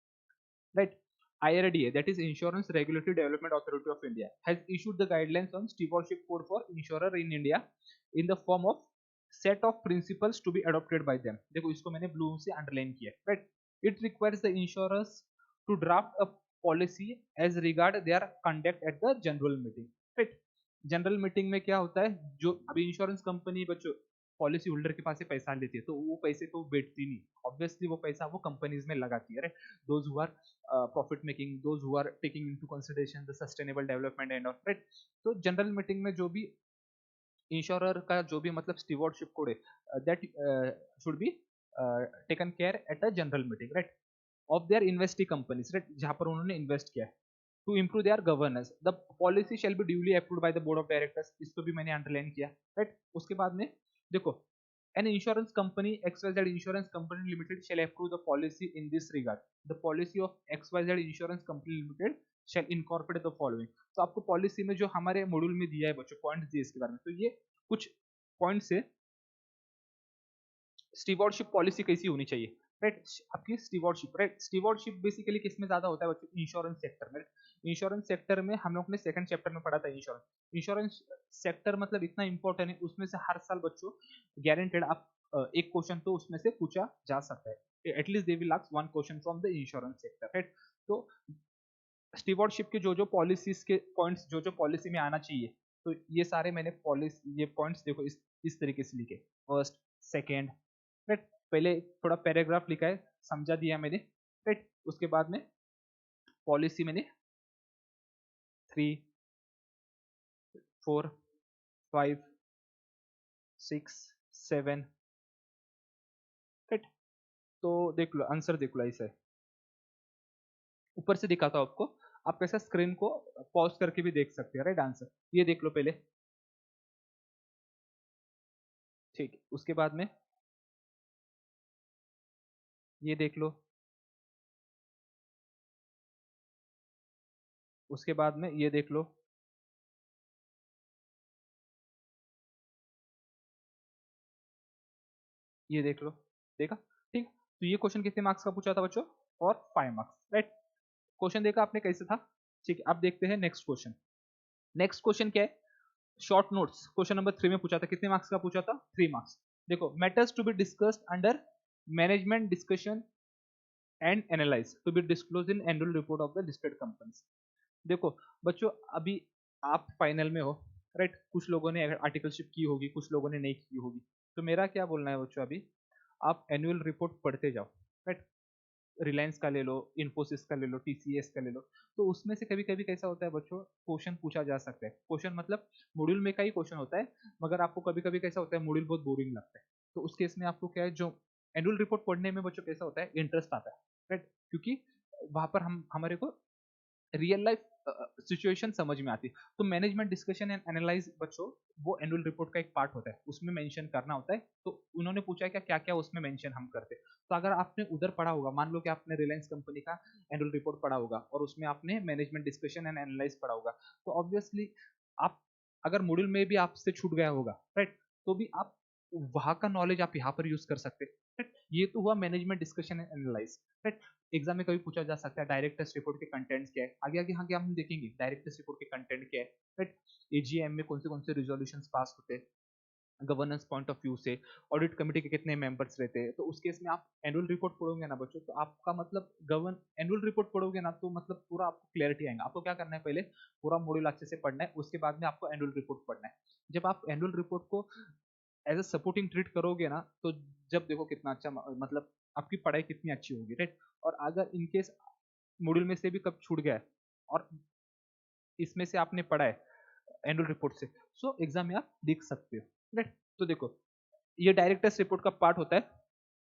right? IRDA, that is Insurance Regulatory Development Authority of India, has issued the guidelines on stewardship code for insurer in India in the form of set of principles to be adopted by them. देखो इसको मैंने blue से underline किया, right? It requires the insurers to draft a policy as regard their conduct at the general meeting, right? General meeting में क्या होता है, जो अभी इंश्योरेंस कंपनी बच्चों पॉलिसी होल्डर के पास से पैसा लेती है, तो वो पैसे को बेचती नहीं, ऑब्वियसली वो पैसा वो कंपनीज में लगाती है, right? Those who are profit making, those who are taking into consideration the sustainable development and of, right? तो जनरल मीटिंग में जो भी इंश्योरर का जो भी मतलब स्टीवर्डशिप कोड है, that should be taken care at a general meeting, right, of their investee companies, right, जहां पर उन्होंने इन्वेस्ट किया है, to improve their governance. The policy shall be duly approved by the board of directors. इसको भी मैंने underline किया, right? उसके बाद में देखो, an insurance company XYZ insurance company limited shall approve the policy in this regard. The policy of XYZ insurance company limited shall incorporate the following. तो आपको पॉलिसी में जो हमारे मॉड्यूल में दिया है बच्चों, पॉइंट्स दिए इसके बारे में, तो ये कुछ पॉइंट्स है स्टीवर्डशिप पॉलिसी कैसी होनी चाहिए, राइट? आपकी स्टीवर्डशिप, राइट, स्टीवर्डशिप बेसिकली किसमें ज्यादा होता है बच्चों, इंश्योरेंस सेक्टर में। इंश्योरेंस सेक्टर में हम लोग ने सेकंड चैप्टर में पढ़ा था इंश्योरेंस। इंश्योरेंस सेक्टर मतलब इतना इंपॉर्टेंट है, उसमें से हर साल बच्चों गारंटेड आप एक क्वेश्चन तो उसमें से पूछा जा सकता है, at least they will ask one question from the insurance sector, right? तो स्टीवर्डशिप के जो जो पॉलिसीज के पॉइंट्स जो जो पॉलिसी में आना चाहिए, तो ये सारे मैंने पॉलिसी, ये पॉइंट्स देखो इस तरीके से लिखे, फर्स्ट, सेकेंड, राइट, पहले थोड़ा पैराग्राफ लिखा है, समझा दिया मैंने, राइट, उसके बाद में पॉलिसी मैंने 3, 4, 5, 6, 7, राइट। तो देख लो आंसर, देख लो ऐसा है, ऊपर से दिखाता हूं आपको, आप कैसा स्क्रीन को पॉज करके भी देख सकते हैं, राइट? आंसर ये देख लो पहले, ठीक, उसके बाद में ये देख लो, उसके बाद में ये देख लो, ये देख लो, देखा? ठीक, तो ये क्वेश्चन कितने मार्क्स का पूछा था बच्चों, और 5 मार्क्स, राइट? क्वेश्चन देखा आपने कैसे था? ठीक है, अब देखते हैं नेक्स्ट क्वेश्चन। नेक्स्ट क्वेश्चन क्या है, शॉर्ट नोट्स, क्वेश्चन नंबर 3 में पूछा था, कितने मार्क्स का पूछा था, 3 मार्क्स। देखो, matters to be discussed under management discussion and analyse to be disclose in annual report of the listed companies. देखो बच्चों, अभी आप फाइनल में हो, राइट? कुछ लोगों ने आर्टिकलशिप की होगी, कुछ लोगों ने नहीं की होगी, तो मेरा क्या बोलना है बच्चों, अभी आप एनुअल रिपोर्ट पढ़ते जाओ, राइट? रिलायंस का ले लो, इन्फोसिस का ले लो, टीसीएस का ले लो, तो उसमें से कभी कभी कैसा होता है बच्चों, क्वेश्चन पूछा जा सकता है, क्वेश्चन मतलब मॉड्यूल में का ही क्वेश्चन होता है, मगर आपको कभी कभी कैसा होता है, मॉड्यूल बहुत बोरिंग लगता है, तो उस केस में आपको क्या है, जो एनुअल रिपोर्ट पढ़ने में बच्चों कैसा होता है, इंटरेस्ट आता है, राइट? क्योंकि वहां पर हम हमारे को रियल लाइफ सिचुएशन समझ में आती है। तो मैनेजमेंट डिस्कशन एंड एनालाइज बच्चों, वो एनुअल रिपोर्ट का एक पार्ट होता है, उसमें मेंशन करना होता है। तो उन्होंने पूछा है क्या क्या उसमें मेंशन हम करते हैं, तो अगर आपने उधर पढ़ा होगा, मान लो कि आपने रिलायंस कंपनी का एनुअल रिपोर्ट पढ़ा होगा और उसमें आपने मैनेजमेंट डिस्कशन एंड एनालाइज पढ़ा होगा, तो ऑब्वियसली आप अगर मॉड्यूल में भी आपसे छूट गया होगा, राइट, तो भी आप वहां का नॉलेज आप यहाँ पर यूज कर सकते हैं, राइट? ये तो हुआ management discussion and analyse, right? Exam में कभी पूछा जा सकता है डायरेक्टर्स रिपोर्ट के कंटेंट्स क्या है, आगे आगे आगे हम देखेंगे डायरेक्टर्स रिपोर्ट के कंटेंट क्या है, राइट? एजीएम में कौन से रिजोल्यूशंस पास होते हैं, गवर्नेंस पॉइंट ऑफ व्यू से, ऑडिट कमेटी के कितने मेंबर्स रहते हैं, तो उस केस में आप एनुअल रिपोर्ट पढ़ोगे ना बच्चों, तो आपका मतलब गवर्न एनुअल रिपोर्ट पढ़ोगे ना, तो मतलब पूरा आपको क्लैरिटी आएगा। आपको क्या करना है, पहले पूरा मॉड्यूल अच्छे से पढ़ना है, उसके बाद में आपको एनुअल रिपोर्ट पढ़ना है। जब आप एनुअल रिपोर्ट को एज अ सपोर्टिंग ट्रीट करोगे ना, तो जब देखो कितना अच्छा, मतलब आपकी पढ़ाई कितनी अच्छी होगी, राइट। और अगर इनकेस मॉड्यूल में से भी कब छूट गया है और इसमें से आपने पढ़ा है एनुअल रिपोर्ट से, सो एग्जाम में आप देख सकते हो, राइट। तो देखो ये डायरेक्टर्स रिपोर्ट का पार्ट होता है,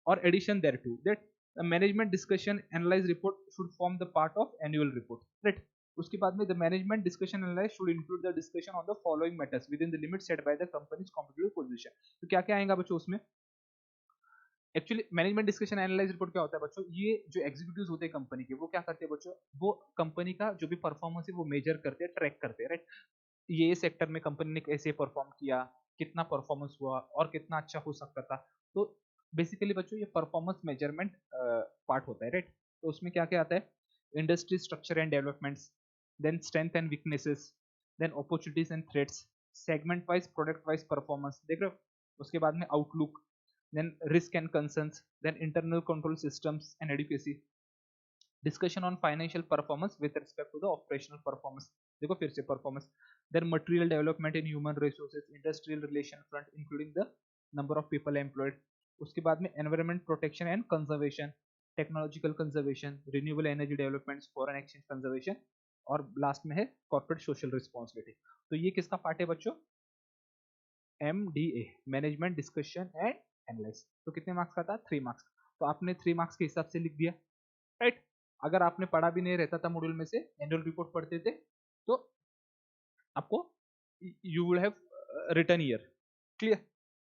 और addition there to that management discussion analyse report should form the part of annual report, right. उसके बाद में the management discussion analyse should include the discussion on the following matters within the limit set by the companies competitive position. तो क्या क्या आएगा बच्चों उसमें? Actually management discussion analyse report क्या होता है बच्चों? ये जो एग्जीक्यूटिव्स होते हैं कंपनी के, वो क्या करते हैं बच्चों? वो कंपनी का जो भी परफॉर्मेंस है वो मेजर करते हैं, ट्रैक करते हैं, राइट। ये सेक्टर में कंपनी ने कैसे परफॉर्म किया, कितना परफॉर्मेंस हुआ और कितना अच्छा हो सकता था। तो बेसिकली बच्चों ये परफॉर्मेंस मेजरमेंट पार्ट होता है, राइट। तो उसमें क्या क्या आता है? Industry structure and developments, then strength and weaknesses, then opportunities and threats, segment wise product wise performance, देख रहे हो। उसके बाद में outlook, then risk and concerns, then internal control systems and adequacy, discussion on financial performance with respect to the operational performance, देखो फिर से performance, then material development in human resources, industrial relation front including the number of people employed, उसके बाद में environment protection and conservation, technological conservation, renewable energy developments, foreign exchange conservation, और last में है corporate social responsibility। तो ये किसका part है बच्चों? MDA, management discussion and analyse. तो कितने मार्क्स का था? 3 मार्क्स। तो आपने 3 मार्क्स के हिसाब से लिख दिया, राइट। अगर आपने पढ़ा भी नहीं रहता था मॉड्यूल में से, एनुअल रिपोर्ट पढ़ते थे, तो आपको you would have written year, clear.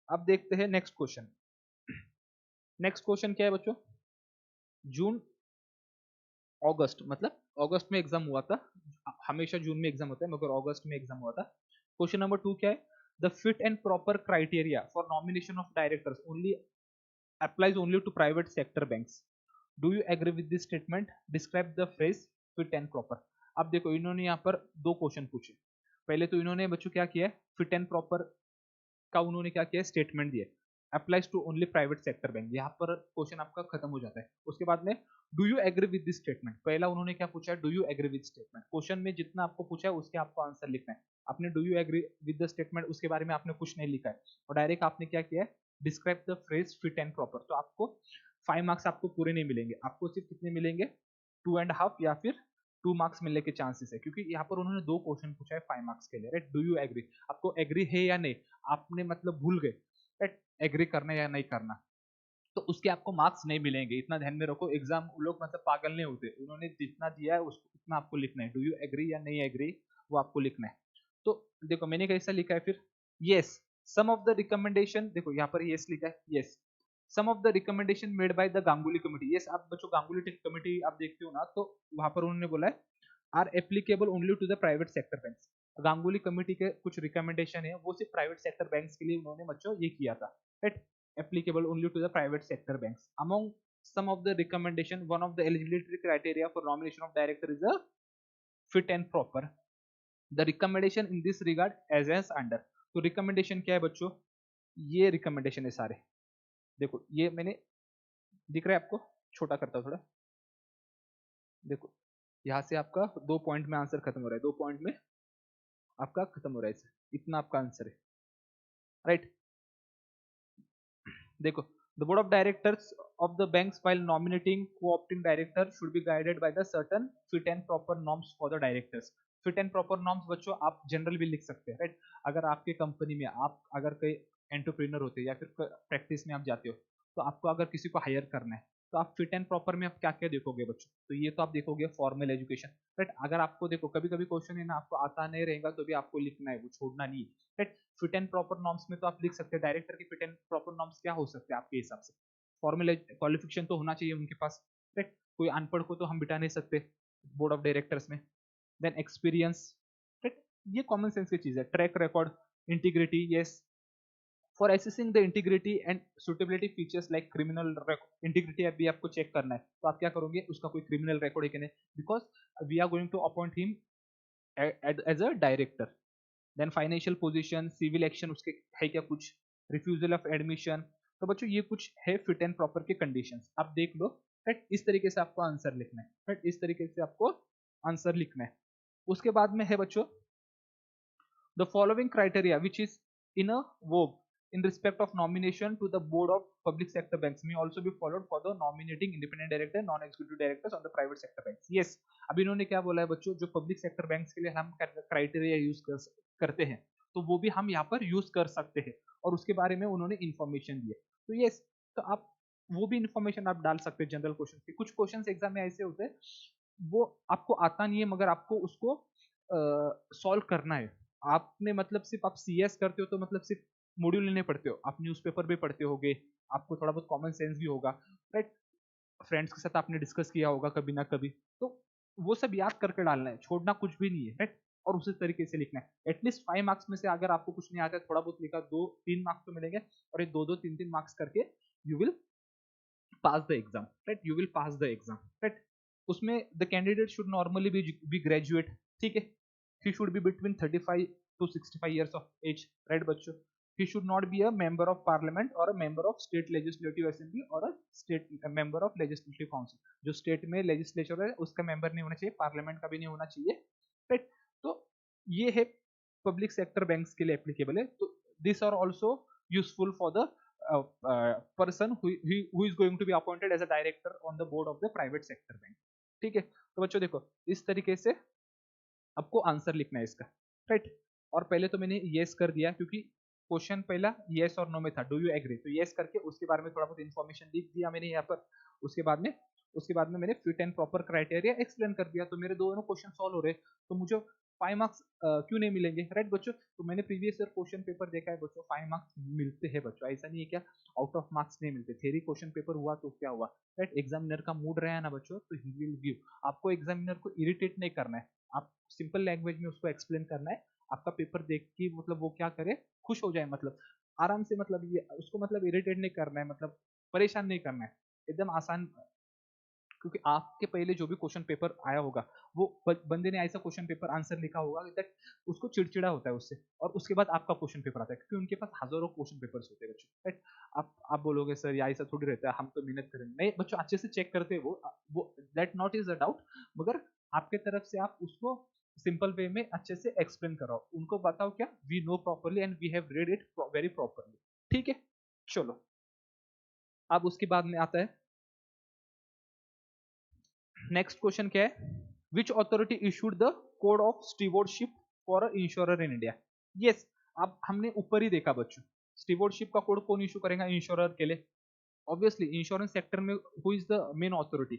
अब देखते हैं नेक्स्ट क्वेश्चन। नेक्स्ट क्वेश्चन क्या है बच्चों? जून अगस्त, मतलब अगस्त में एग्जाम हुआ था, हमेशा जून में एग्जाम होता है मगर अगस्त में एग्जाम हुआ था। क्वेश्चन नंबर 2 क्या है? The fit and proper criteria for nomination of directors only applies only to private sector banks. Do you agree with this statement? Describe the phrase fit and proper. अब देखो इन्होंने यहाँ पर 2 question पूछे। पहले तो इन्होंने बच्चों क्या किया है? फिट एंड प्रॉपर का उन्होंने क्या किया? स्टेटमेंट दिया, applies to only private sector bank. यहाँ पर क्वेश्चन आपका खत्म हो जाता है। उसके बाद में do you agree with this statement, पहला उन्होंने क्या पूछा है? Do you agree with statement. Question में जितना आपको पूछा है उसके आपको आंसर लिखना है। आपने do you agree with the statement, उसके बारे में आपने कुछ नहीं लिखा है और डायरेक्ट आपने क्या किया है? Describe the phrase fit and proper. तो आपको 5 मार्क्स आपको पूरे नहीं मिलेंगे, आपको सिर्फ कितने मिलेंगे? 2.5 या फिर 2 मार्क्स मिलने के चांसेस है, क्योंकि यहाँ पर उन्होंने 2 क्वेश्चन पूछा है 5 मार्क्स के लिए, राइट। डू यू एग्री, आपको एग्री है या नहीं, आपने मतलब भूल गए, राइट, एग्री करना या नहीं करना, तो उसके आपको मार्क्स नहीं मिलेंगे। इतना ध्यान में रखो, एग्जाम लोग मतलब पागल नहीं होते, उन्होंने जितना दिया है उसको उतना आपको लिखना है। डू यू एग्री या नहीं एग्री, वो आपको लिखना है। तो देखो मैंने कैसा लिखा है फिर? Yes some of the recommendation, देखो यहाँ पर यस लिखा है, yes some of the recommendation made by the Ganguly committee. Yes, आप बच्चों गांगुली कमिटी आप देखते हो ना, तो वहां पर उन्होंने बोला है are applicable only to the private sector banks. Ganguly committee के कुछ रिकमेंडेशन है वो सिर्फ प्राइवेट सेक्टर बैंक्स के लिए उन्होंने बच्चों ये किया था, right. applicable only to the private sector banks. Among some of the recommendation, one of the eligibility criteria for nomination of director is a fit and proper. The recommendation in this regard as under. तो recommendation क्या है बच्चों? ये recommendation है सारे। देखो ये मैंने, दिख रहा है आपको? छोटा करता हूँ थोड़ा, देखो यहाँ से आपका 2 पॉइंट में आंसर खत्म हो रहा है, 2 पॉइंट में आपका खत्म हो रहा है, इतना आपका आंसर है, राइट। देखो the board of directors of the banks while nominating co-opting director should be guided by the certain fit and proper norms for the directors. fit and proper norms बच्चों आप जनरल भी लिख सकते हैं, right. अगर आपके company में आप अगर कोई एंटरप्रेन्योर होते हैं या फिर प्रैक्टिस में आप जाते हो, तो आपको अगर किसी को हायर करना है तो आप फिट एंड प्रॉपर में आप क्या क्या देखोगे बच्चों? तो ये तो आप देखोगे फॉर्मल एजुकेशन, राइट। अगर आपको देखो कभी कभी क्वेश्चन है ना, आपको आता नहीं रहेगा तो भी आपको लिखना है, वो छोड़ना नहीं, right. Fit and proper norms में तो आप लिख सकते हैं डायरेक्टर की फिट एंड प्रॉपर नॉर्म्स क्या हो सकते हैं आपके हिसाब से? फॉर्मल क्वालिफिकेशन तो होना चाहिए उनके पास, राइट। कोई अनपढ़ को तो हम बिठा नहीं सकते बोर्ड ऑफ डायरेक्टर्स में। देन एक्सपीरियंस, राइट, ये कॉमन सेंस की चीज है। Track record, integrity, yes, for assessing the integrity and suitability features like criminal integrity अभी आपको चेक करना है, तो आप क्या करोगे? उसका कोई क्रिमिनल रिकॉर्ड है कि नहीं, because we are going to appoint him as a director. Then financial position, civil action उसके है क्या कुछ, रिफ्यूजल ऑफ एडमिशन। तो बच्चों ये कुछ है फिट एंड प्रॉपर के कंडीशंस, आप देख लो, राइट। इस तरीके से आपको आंसर लिखना है, राइट, इस तरीके से आपको आंसर लिखना है। उसके बाद में है बच्चों the following criteria which is in a Vogue in respect of nomination to the board of public sector banks may also be followed for the nominating independent director, non-executive directors on the private sector banks. Yes, अब इन्होंने क्या बोला है बच्चों, जो public sector banks के लिए हम क्राइटेरिया यूज करते हैं तो वो भी हम यहाँ पर यूज कर सकते हैं और उसके बारे में उन्होंने इन्फॉर्मेशन दी है. तो यस, तो आप वो भी इन्फॉर्मेशन आप डाल सकते हैं जनरल क्वेश्चन के. कुछ क्वेश्चन एग्जाम में ऐसे होते हैं वो आपको आता नहीं है मगर आपको उसको सॉल्व करना है. आपने मतलब सिर्फ आप सीएस करते हो तो मतलब सिर्फ मॉड्यूल नहीं पढ़ते हो, आप न्यूज़पेपर भी पढ़ते होगे, आपको थोड़ा बहुत कॉमन सेंस भी होगा, राइट. फ्रेंड्स के साथ आपने डिस्कस किया होगा कभी ना कभी, तो वो सब याद करके डालना है, छोड़ना कुछ भी नहीं है, राइट. और उसी तरीके से लिखना है. एटलीस्ट 5 मार्क्स में से अगर आपको कुछ नहीं आता है, थोड़ा बहुत लिखा, 2-3 मार्क्स तो मिलेंगे और ये 2-2 3-3 मार्क्स करके you will pass the exam, right. You will pass the exam, right. उसमें the candidate should normally be graduate, ठीक है. He should be between 35 to 65 years of age, right बच्चों. He should not be a member of parliament or a member of state legislative assembly or a member of legislative council. जो state में legislature है उसका member नहीं होना चाहिए, parliament का भी नहीं होना चाहिए, राइट. तो ये है पब्लिक सेक्टर बैंक्स के लिए एप्लीकेबल है. तो this are also useful for the person who is going to be appointed as a director on the board of the private sector bank. ठीक है. तो बच्चों देखो इस तरीके से आपको आंसर लिखना है इसका, राइट. और पहले तो मैंने यस कर दिया क्योंकि क्वेश्चन पहला यस और नो में था, डू यू एग्री, तो यस करके उसके बारे में थोड़ा बहुत इन्फॉर्मेशन लिख दिया मैंने यहाँ पर. उसके बाद में मैंने fit and proper criteria explain कर दिया. तो मेरे दोनों क्वेश्चन सॉल्व हो रहे, तो मुझे 5 मार्क्स क्यों नहीं मिलेंगे, राइट बच्चों. तो मैंने प्रीवियस ईयर क्वेश्चन पेपर देखा है बच्चों, 5 मार्क्स मिलते हैं बच्चों, ऐसा नहीं है क्या आउट ऑफ मार्क्स नहीं मिलते. थ्योरी क्वेश्चन पेपर हुआ तो क्या हुआ, राइट. एग्जामिनर का मूड रहा ना बच्चों तो ही विल गिव. आपको एग्जामिनर को इरिटेट नहीं करना है, आप सिंपल लैंग्वेज में उसको एक्सप्लेन करना है. आपका पेपर देख के मतलब वो क्या करे, खुश हो जाए, मतलब आराम से, मतलब ये उसको मतलब इरिटेट नहीं करना है, मतलब परेशान नहीं करना है, एकदम आसान. क्योंकि आपके पहले जो भी क्वेश्चन पेपर आया होगा वो बंदे ने ऐसा क्वेश्चन पेपर आंसर लिखा होगा दैट उसको चिड़चिड़ा होता है उससे, और उसके बाद आपका क्वेश्चन पेपर आता है क्योंकि उनके पास हजारों क्वेश्चन पेपर्स होते हैं बच्चों, राइट. आप बोलोगे सर या ऐसा थोड़ी रहता है, हम तो मेहनत करेंगे, नहीं बच्चों, अच्छे से चेक करते हैं वो that not is a doubt, मगर आपके तरफ से आप उसको सिंपल वे में अच्छे से एक्सप्लेन कराओ, उनको बताओ क्या we know properly and we have read it very properly, ठीक है. चलो अब उसके बाद में आता है नेक्स्ट क्वेश्चन क्या है, which authority issued the code of stewardship for insurer in India. Yes, अब हमने ऊपर ही देखा बच्चों, स्टीवर्डशिप का कोड कौन इशू करेगा इंश्योरर के लिए, ऑब्वियसली इंश्योरेंस सेक्टर में who is the main authority,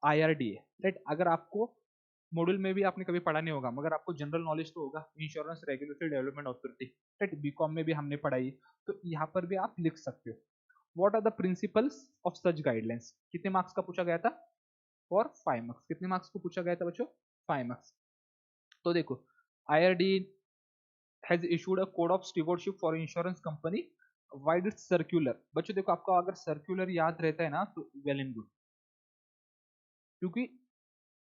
IRDA, right. अगर आपको मॉड्यूल में भी आपने कभी पढ़ा नहीं होगा मगर आपको जनरल नॉलेज तो होगा, insurance regulatory development authority, right. BCom में भी हमने पढ़ाई, तो यहाँ पर भी आप लिख सकते हो. What are the principles of such guidelines. कितने मार्क्स का पूछा गया था, फॉर 5 मार्क्स. कितने मार्क्स को पूछा गया था बच्चों, 5 मार्क्स. तो देखो IRD has issued a code of stewardship for insurance company wide it's circular. बच्चों देखो आपको अगर सर्क्यूलर याद रहता है ना तो वेल एंड गुड, क्योंकि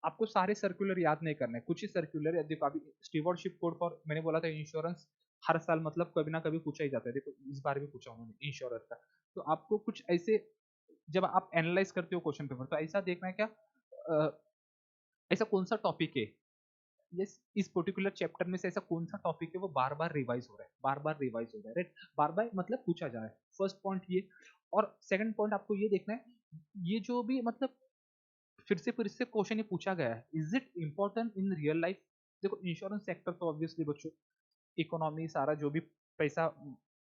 आपको सारे सर्कुलर याद नहीं करने, कुछ ही सर्कुलर है. देखो अभी स्टीवर्डशिप कोड फॉर, मैंने बोला था इंश्योरेंस हर साल मतलब कभी ना कभी पूछा ही जाता है, देखो इस बार भी पूछा उन्होंने इंश्योरर का. तो आपको कुछ ऐसे जब आप एनालाइज करते हो क्वेश्चन पेपर तो ऐसा देखना है क्या ऐसा कौन सा टॉपिक है, यस इस पर्टिकुलर चैप्टर में से ऐसा कौन सा टॉपिक है वो बार बार रिवाइज हो रहा है, बार बार रिवाइज हो रहा है, राइट. बार बार मतलब पूछा जा रहा है. फर्स्ट पॉइंट ये. और सेकंड पॉइंट आपको ये देखना है, ये जो भी मतलब फिर से क्वेश्चन ये पूछा गया है, is it important in real life. देखो इंश्योरेंस सेक्टर तो ऑब्वियसली बच्चों इकोनॉमी सारा जो भी पैसा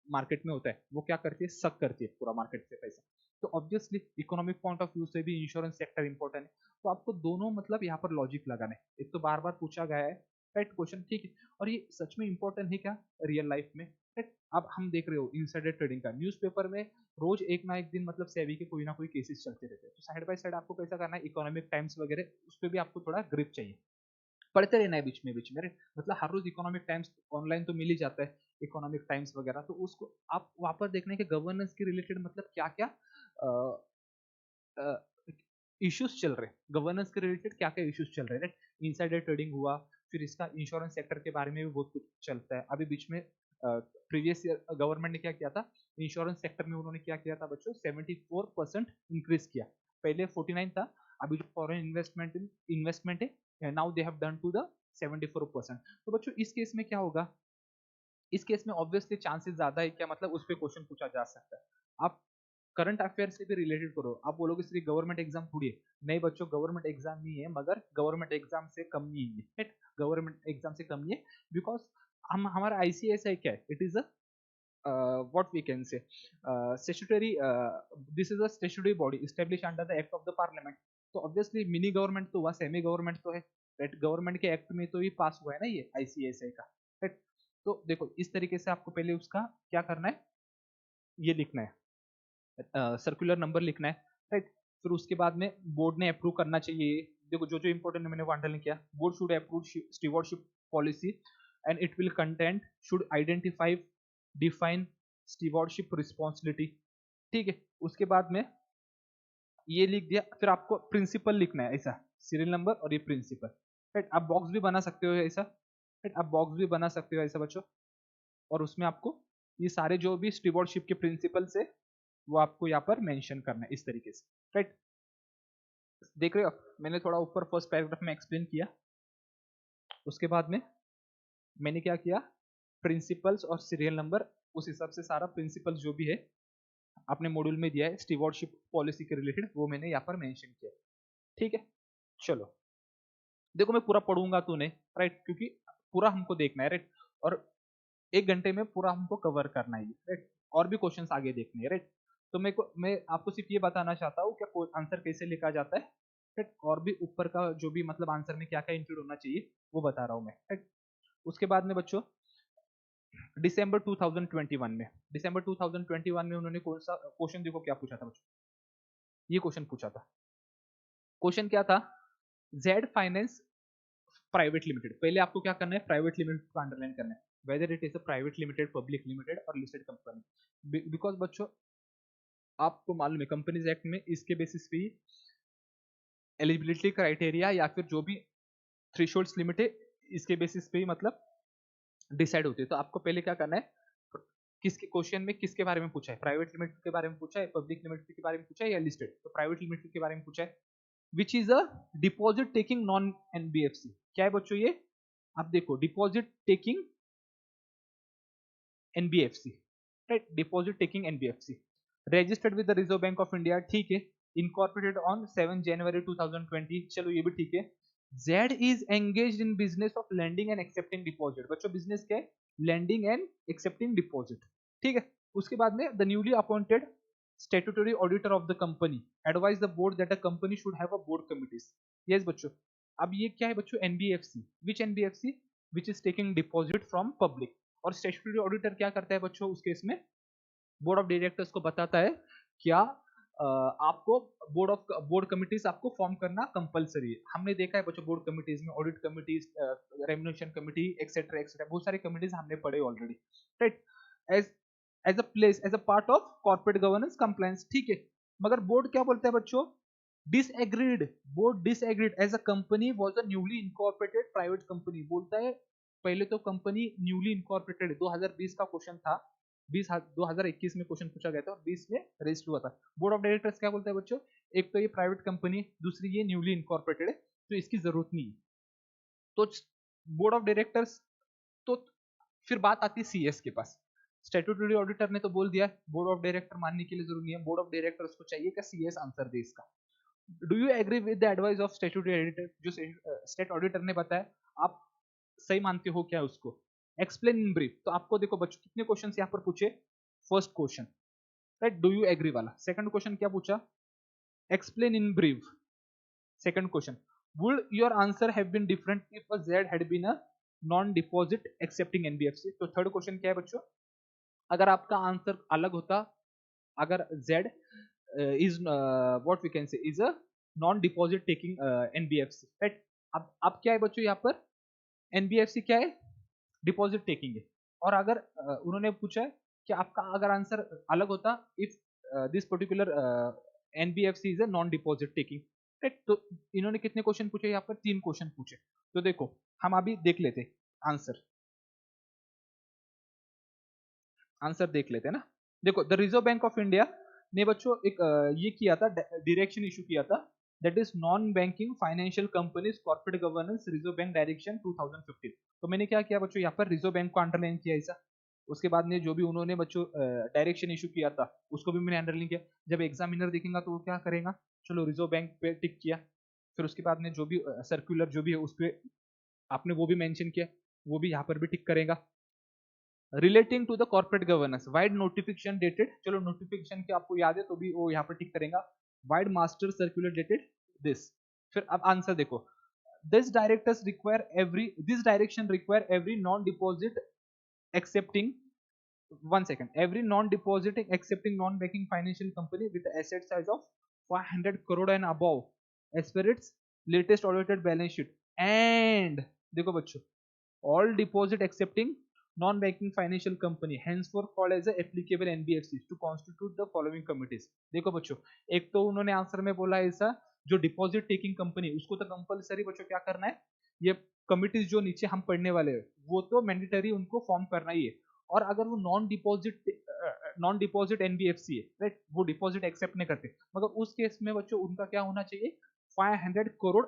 मार्केट में होता है वो क्या करती है, सक करती है पूरा मार्केट से पैसा. तो obviously economic point of view से भी इंश्योरेंस सेक्टर इंपॉर्टेंट है. तो आपको दोनों मतलब यहाँ पर लॉजिक लगाना है. एक तो बार बार पूछा गया है, राइट क्वेश्चन, ठीक है. और ये सच में इंपॉर्टेंट है क्या रियल लाइफ में, राइट. अब हम देख रहे हो इनसाइडर ट्रेडिंग का न्यूज़पेपर में रोज एक ना एक दिन मतलब सेबी के कोई ना कोई केसेस चलते रहते हैं. तो साइड बाय साइड आपको कैसा करना है, इकोनॉमिक टाइम्स वगैरह उस पर भी आपको थोड़ा ग्रिप चाहिए, पढ़ते रहना है बीच में मतलब हर रोज इकोनॉमिक टाइम्स ऑनलाइन तो मिल ही जाता है, इकोनॉमिक टाइम्स वगैरह, तो उसको आप वहां पर देखने के गवर्नेंस के रिलेटेड मतलब क्या क्या इश्यूज चल रहे हैं, गवर्नेंस के रिलेटेड क्या क्या इश्यूज चल रहे हैं, राइट. इनसाइडर ट्रेडिंग हुआ, फिर इसका इंश्योरेंस सेक्टर के बारे में भी बहुत कुछ चलता है. अभी बीच में प्रीवियस ईयर गवर्नमेंट ने क्या किया था, इंश्योरेंस सेक्टर में उन्होंने क्या किया था बच्चों, 74% इंक्रीज किया. पहले 49 था, अभी जो फॉरेन इन्वेस्टमेंट है now they have done to the 74%. तो बच्चों इस केस में क्या होगा, इस केस में ऑब्वियसली चांसेस ज्यादा है, क्या मतलब उस पर क्वेश्चन पूछा जा सकता है। आप करंट अफेयर से भी रिलेटेड करो, आप बोलोगे सिर्फ गवर्नमेंट एग्जाम थोड़ी है, नहीं बच्चों गवर्नमेंट एग्जाम नहीं है, मगर गवर्नमेंट एग्जाम से कम नहीं है, राइट, गवर्नमेंट एग्जाम से कम नहीं है, बिकॉज हम हमारा आईसीएस है क्या है, it is a what we can say statutory this is a statutory body established under the act of the parliament, तो ऑब्वियसली मिनी गवर्नमेंट तो हुआ, सेमी गवर्नमेंट तो है, राइट, गवर्नमेंट के एक्ट में तो ये पास हुआ है ना ये आईसीएसआई का, राइट। तो देखो इस तरीके से आपको पहले उसका क्या करना है, ये लिखना है, सर्कुलर नंबर लिखना है, राइट। फिर उसके बाद में बोर्ड ने अप्रूव करना चाहिए, देखो जो जो इंपॉर्टेंट मैंने वो अंडरलाइन किया, board should approve stewardship policy and it will content should identify define stewardship responsibility, ठीक है। उसके बाद में ये लिख दिया, फिर आपको प्रिंसिपल लिखना है, ऐसा सीरियल नंबर और ये प्रिंसिपल, राइट। आप बॉक्स भी बना सकते हो ऐसा, राइट, आप बॉक्स भी बना सकते हो ऐसा बच्चों, और उसमें आपको ये सारे जो भी स्टीवर्डशिप के प्रिंसिपल्स है वो आपको यहाँ पर मेंशन करना है इस तरीके से, राइट। देख रहे हो, मैंने थोड़ा ऊपर फर्स्ट पैराग्राफ में एक्सप्लेन किया, उसके बाद में मैंने क्या किया, प्रिंसिपल्स और सीरियल नंबर उस हिसाब से सारा प्रिंसिपल्स जो भी है आपने मॉड्यूल में दिया है स्टीवर्डशिप पॉलिसी के रिलेटेड, वो मैंने यहाँ पर मेंशन किया, ठीक है। चलो देखो मैं पूरा पढ़ूंगा तो नहीं, राइट, क्योंकि पूरा हमको देखना है, राइट, और 1 घंटे में पूरा हमको कवर करना है, राइट, और भी क्वेश्चंस आगे देखने हैं, राइट। तो मैं आपको सिर्फ ये बताना चाहता हूँ क्या आंसर कैसे लिखा जाता है, राइट, और भी ऊपर का जो भी मतलब आंसर में क्या क्या इंक्लूड होना चाहिए वो बता रहा हूँ मैं, राइट। उसके बाद में बच्चों दिसंबर 2021 में, दिसंबर 2021 में उन्होंने कौन सा क्वेश्चन, देखो क्या पूछा था बच्चों, ये क्वेश्चन पूछा था, क्वेश्चन क्या था, जेड फाइनेंस प्राइवेट लिमिटेड, पहले आपको क्या करना है, प्राइवेट लिमिटेड को अंडरलाइन करना है, whether it is a private limited, public limited और लिस्टेड कंपनी, बिकॉज बच्चों आपको मालूम है कंपनीज एक्ट में इसके बेसिस पे एलिजिबिलिटी क्राइटेरिया या फिर जो भी थ्रेशोल्ड्स लिमिट है इसके बेसिस पे ही मतलब डिसाइड होती है। तो आपको पहले क्या करना है, किसके क्वेश्चन में किसके बारे में पूछा है, प्राइवेट लिमिटेड के बारे में पूछा है, पब्लिक लिमिटेड के बारे में पूछा है या लिस्टेड, तो प्राइवेट लिमिटेड के बारे में पूछा है, विच is a deposit taking non NBFC, क्या है बच्चों ये, आप देखो deposit taking NBFC, right, deposit taking NBFC, registered with the reserve bank of India, ठीक है, इनकॉर्पोरेटेड ऑन 7 जनवरी 2020, चलो ये भी ठीक है। Z is engaged in business of lending and accepting deposit, बच्चों बिजनेस क्या है, लैंडिंग एंड एक्सेप्टिंग डिपॉजिट, ठीक है। उसके बाद में the newly appointed statutory auditor of the company advise the board that a company should have a board committees, yes बच्चों। अब ये क्या है बच्चों, NBFC, which NBFC, which is taking deposit from public, और स्टैट्यूटरी ऑडिटर क्या करता है बच्चों उस केस में, बोर्ड ऑफ डायरेक्टर्स को बताता है क्या आपको बोर्ड कमिटीज आपको फॉर्म करना कंपलसरी है। हमने देखा है बच्चों बोर्ड कमिटीज में audit committees, remuneration committee etcetera etcetera, बहुत सारे कमिटीज हमने पढ़े already, right, as as a place as a part of corporate governance compliance, ठीक है। मगर बोर्ड क्या बोलता है बच्चों, disagreed, board disagreed as a company was a newly incorporated private company, बोलता है पहले तो कंपनी न्यूली इनकॉर्पोरेटेड है, 2020 का क्वेश्चन था, 2021 में क्वेश्चन पूछा गया था और 20 में रजिस्टर हुआ था। बोर्ड ऑफ डायरेक्टर्स क्या बोलता है बच्चों, एक तो ये प्राइवेट कंपनी, दूसरी ये न्यूली इनकॉर्पोरेटेड है तो इसकी जरूरत नहीं है, तो बोर्ड ऑफ डायरेक्टर्स, तो फिर बात आती है सीएस के पास, स्टैट्यूटरी ऑडिटर ने तो बोल दिया बोर्ड ऑफ डायरेक्टर मानने के लिए जरूरी नहीं है, बोर्ड ऑफ डायरेक्टर्स को चाहिए क्या सीएस आंसर दे इसका। Do you agree with the advice of statutory auditor, जो स्टेट ऑडिटर ने बताया आप सही मानते हो क्या उसको, एक्सप्लेन इन ब्रीफ। तो आपको देखो बच्चों कितने क्वेश्चन यहाँ पर पूछे, first question, right, do you agree वाला, सेकंड क्वेश्चन क्या पूछा, explain in brief, second question, would your answer have been different if a Z had been a non deposit accepting NBFC, तो थर्ड क्वेश्चन क्या है बच्चों, अगर आपका answer अलग होता, अगर Z is what we can say is a non deposit taking NBFC, right। अब क्या है बच्चों यहाँ पर, NBFC क्या है, डिपॉजिट टेकिंग है, और अगर उन्होंने पूछा है कि आपका अगर आंसर अलग होता, if this particular NBFC is a non deposit taking, right. तो इन्होंने कितने क्वेश्चन पूछे यहाँ पर, 3 क्वेश्चन पूछे। तो देखो हम अभी देख लेते आंसर, आंसर देख लेते हैं ना। देखो the reserve bank of India ने बच्चों एक ये किया था, डायरेक्शन इशू किया था, that is non banking financial companies corporate governance reserve bank direction 2015। तो मैंने क्या किया बच्चों यहाँ पर रिजर्व बैंक को अंडरलाइन किया ऐसा, उसके बाद में जो भी उन्होंने बच्चों डायरेक्शन इशू किया था उसको भी मैंने अंडरलाइन किया। जब एग्जामिनर देखेगा तो वो क्या करेगा, चलो रिजर्व बैंक पे टिक किया, फिर उसके बाद में जो भी सर्कुलर जो भी है उस पर आपने वो भी मेंशन किया, वो भी यहाँ पर भी टिक करेगा। Relating to the corporate governance vide notification dated, चलो नोटिफिकेशन के आपको याद है तो भी वो यहाँ पर टिक करेगा। Wide master circular dated this. फिर अब आंसर देखो, this directors require every this direction require every non deposit accepting one second every non depositing accepting non banking financial company with asset size of 500 crore and above as per its latest audited balance sheet and देखो बच्चों, all deposit accepting non banking financial company henceforth called as a applicable NBFCs to constitute the following committees। देखो बच्चों, एक तो उन्होंने answer में बोला ऐसा, जो डिपॉजिट टेकिंग कंपनी उसको तो कंपलसरी बच्चों क्या करना है, ये कमिटीज जो नीचे हम पढ़ने वाले हैं वो तो मैंडेटरी उनको फॉर्म करना ही है। और अगर वो नॉन डिपॉजिट एनबीएफसी है राइट, वो डिपॉजिट एक्सेप्ट नहीं करते, मगर उस केस में बच्चों उनका क्या होना चाहिए, 500 करोड़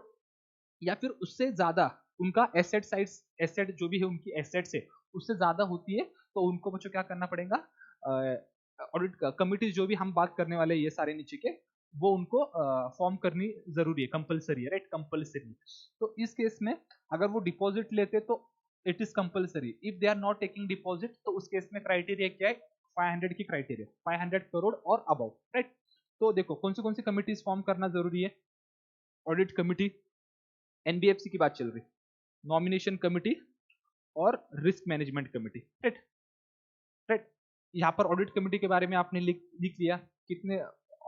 या फिर उससे ज्यादा उनका एसेट साइज, एसेट जो भी है उनकी एसेट्स है उससे ज्यादा होती है, तो उनको बच्चों क्या करना पड़ेगा, ऑडिट कमिटीज जो भी हम बात करने वाले हैं ये सारे नीचे के, वो उनको फॉर्म करनी जरूरी है, कंपलसरी है राइट, कंपलसरी। तो इस केस में अगर वो डिपॉजिट लेते तो it is compulsory, if they are not taking deposit तो उस केस में क्राइटेरिया क्या है, 500 की क्राइटेरिया, 500 करोड़ और अबव राइट। तो देखो कौन सी कमिटीज फॉर्म करना जरूरी है, ऑडिट कमिटी, एनबीएफसी की बात चल रही, नॉमिनेशन कमिटी और risk management committee right right. यहाँ पर ऑडिट कमिटी के बारे में आपने लिख लिया, कितने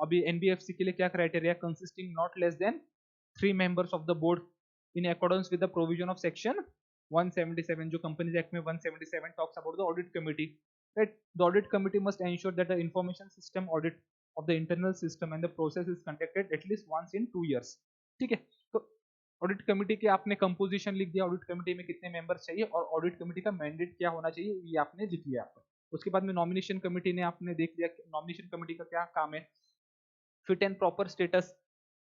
अभी एनबीएफसी के लिए क्या criteria, consisting not less than 3 members of the board in accordance with the provision of section 177, जो कंपनीज एक्ट में 177 talks about the audit committee right. The audit committee must ensure that the information system audit of the internal system and the process is conducted at least once in 2 years। ठीक है, तो audit committee के आपने composition लिख दिया, audit committee में कितने members चाहिए और ऑडिट कमिटी का मैंडेट क्या होना चाहिए ये आपने लिख लिया आपको। उसके बाद में नॉमिनेशन कमिटी ने आपने देख लिया, नॉमिनेशन कमिटी का क्या काम है, fit and proper status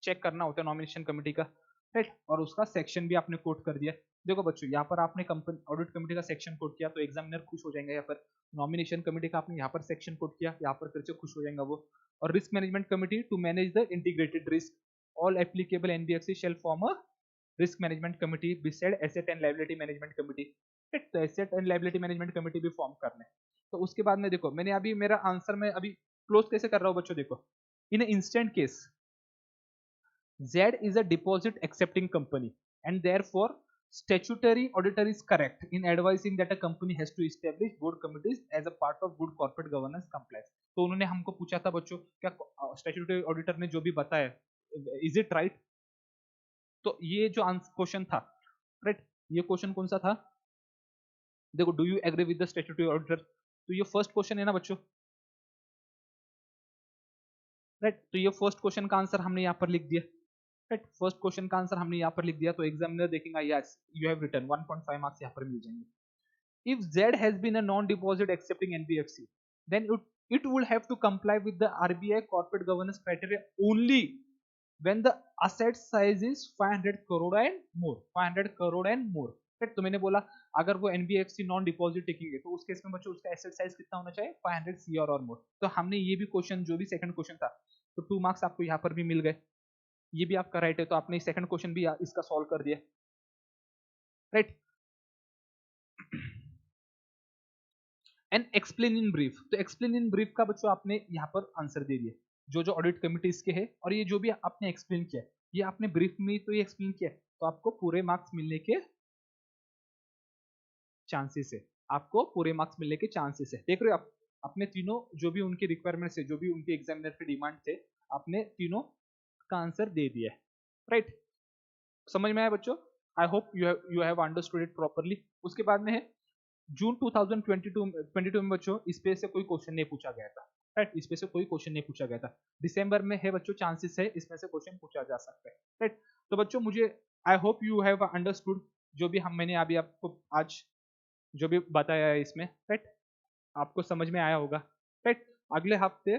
check करना होता है नॉमिनेशन कमिटी का राइट, और उसका सेक्शन भी आपने कोट कर दिया। देखो बच्चों यहाँ पर आपने ऑडिट कमिटी का सेक्शन कोट किया तो एग्जामिनर खुश हो जाएंगे, यहाँ पर नॉमिनेशन कमिटी का आपने यहाँ पर सेक्शन कोट किया, यहाँ पर करके खुश हो जाएगा वो। और risk management committee to manage the integrated risk, all applicable NBFC shall form a risk management committee beside asset and liability management committee, तो asset and liability management committee भी फॉर्म करना है। तो उसके बाद में देखो मैंने अभी मेरा आंसर में अभी क्लोज कैसे कर रहा हूँ बच्चों, देखो in instant case Z is a deposit accepting company and therefore statutory auditor is correct in advising that a company has to establish board committees as a part of good corporate governance compliance। तो उन्होंने हमको पूछा था बच्चों क्या statutory auditor ने जो भी बताया इज इट राइट, तो ये जो क्वेश्चन था राइट, ये क्वेश्चन कौन सा था, देखो do you agree with the statutory auditor, तो ये फर्स्ट क्वेश्चन है ना बच्चों राइट। तो ये फर्स्ट क्वेश्चन का आंसर हमने यहाँ पर लिख दिया राइट, फर्स्ट क्वेश्चन का आंसर हमने यहाँ पर लिख दिया, तो एग्जामिनर देखेगा yes you have written 1.5 marks यहाँ पर मिल जाएंगे। if Z has been a non-deposit accepting NBFC, then it would have to comply with the RBI corporate governance criteria only when the asset size is 500 crore and more, 500 crore and more right। तो मैंने बोला अगर वो NBFC non deposit taking है तो उस case में बच्चों उसका एसेट साइज कितना होना चाहिए, 500 CR और मोर। तो हमने ये भी क्वेश्चन जो भी सेकंड क्वेश्चन था तो 2 मार्क्स आपको यहाँ पर भी मिल गए, ये भी आपका राइट है, तो आपने सेकंड क्वेश्चन भी इसका सॉल्व कर दिया right. And explain in brief, तो एक्सप्लेन इन ब्रीफ का बच्चों आपने यहाँ पर आंसर दे दिया, जो ऑडिट कमिटीज के है और ये जो भी आपने एक्सप्लेन किया ये आपने ब्रीफ में तो ये एक्सप्लेन किया, तो आपको पूरे मार्क्स मिलने के चांसेस है, आपको पूरे मार्क्स मिलने के चांसेस है। देख रहे हो आप, अपने तीनों जो भी उनकी रिक्वायरमेंट्स है, जो भी उनके एग्जामिनर के डिमांड थे, आपने तीनों का आंसर दे दिया है राइट। समझ में आया बच्चों, I hope you have understood it properly. उसके बाद में है जून 2022 में बच्चों इस पे से कोई क्वेश्चन नहीं पूछा गया था राइट, इस पे से कोई क्वेश्चन नहीं पूछा गया था। दिसंबर में है बच्चों, चांसेस है इसमें से क्वेश्चन पूछा जा सकता है राइट। तो बच्चों मुझे I hope you have understood जो भी मैंने अभी आपको आज जो भी बताया है इसमें राइट, आपको समझ में आया होगा राइट। अगले हफ्ते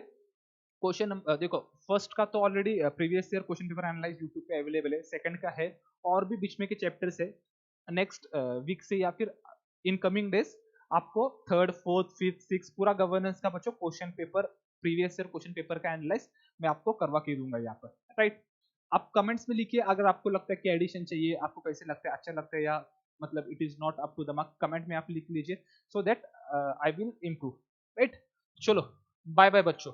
क्वेश्चन देखो फर्स्ट का तो already previous year question paper analyse YouTube पे अवेलेबल है, सेकंड का है और भी बीच में के चैप्टर्स है, नेक्स्ट वीक से या फिर इन कमिंग डेज आपको थर्ड फोर्थ फिफ्थ सिक्स पूरा गवर्नेंस का बच्चों question paper, previous year question paper का एनालाइज मैं आपको करवा के दूंगा यहाँ पर, राइट। आप कमेंट्स में लिखिए अगर आपको लगता है कि एडिशन चाहिए, आपको कैसे लगता है, अच्छा लगता है या मतलब it is not up to the mark, comment में आप लिख लीजिए, so that I will improve, right. चलो बाय बाय बच्चों।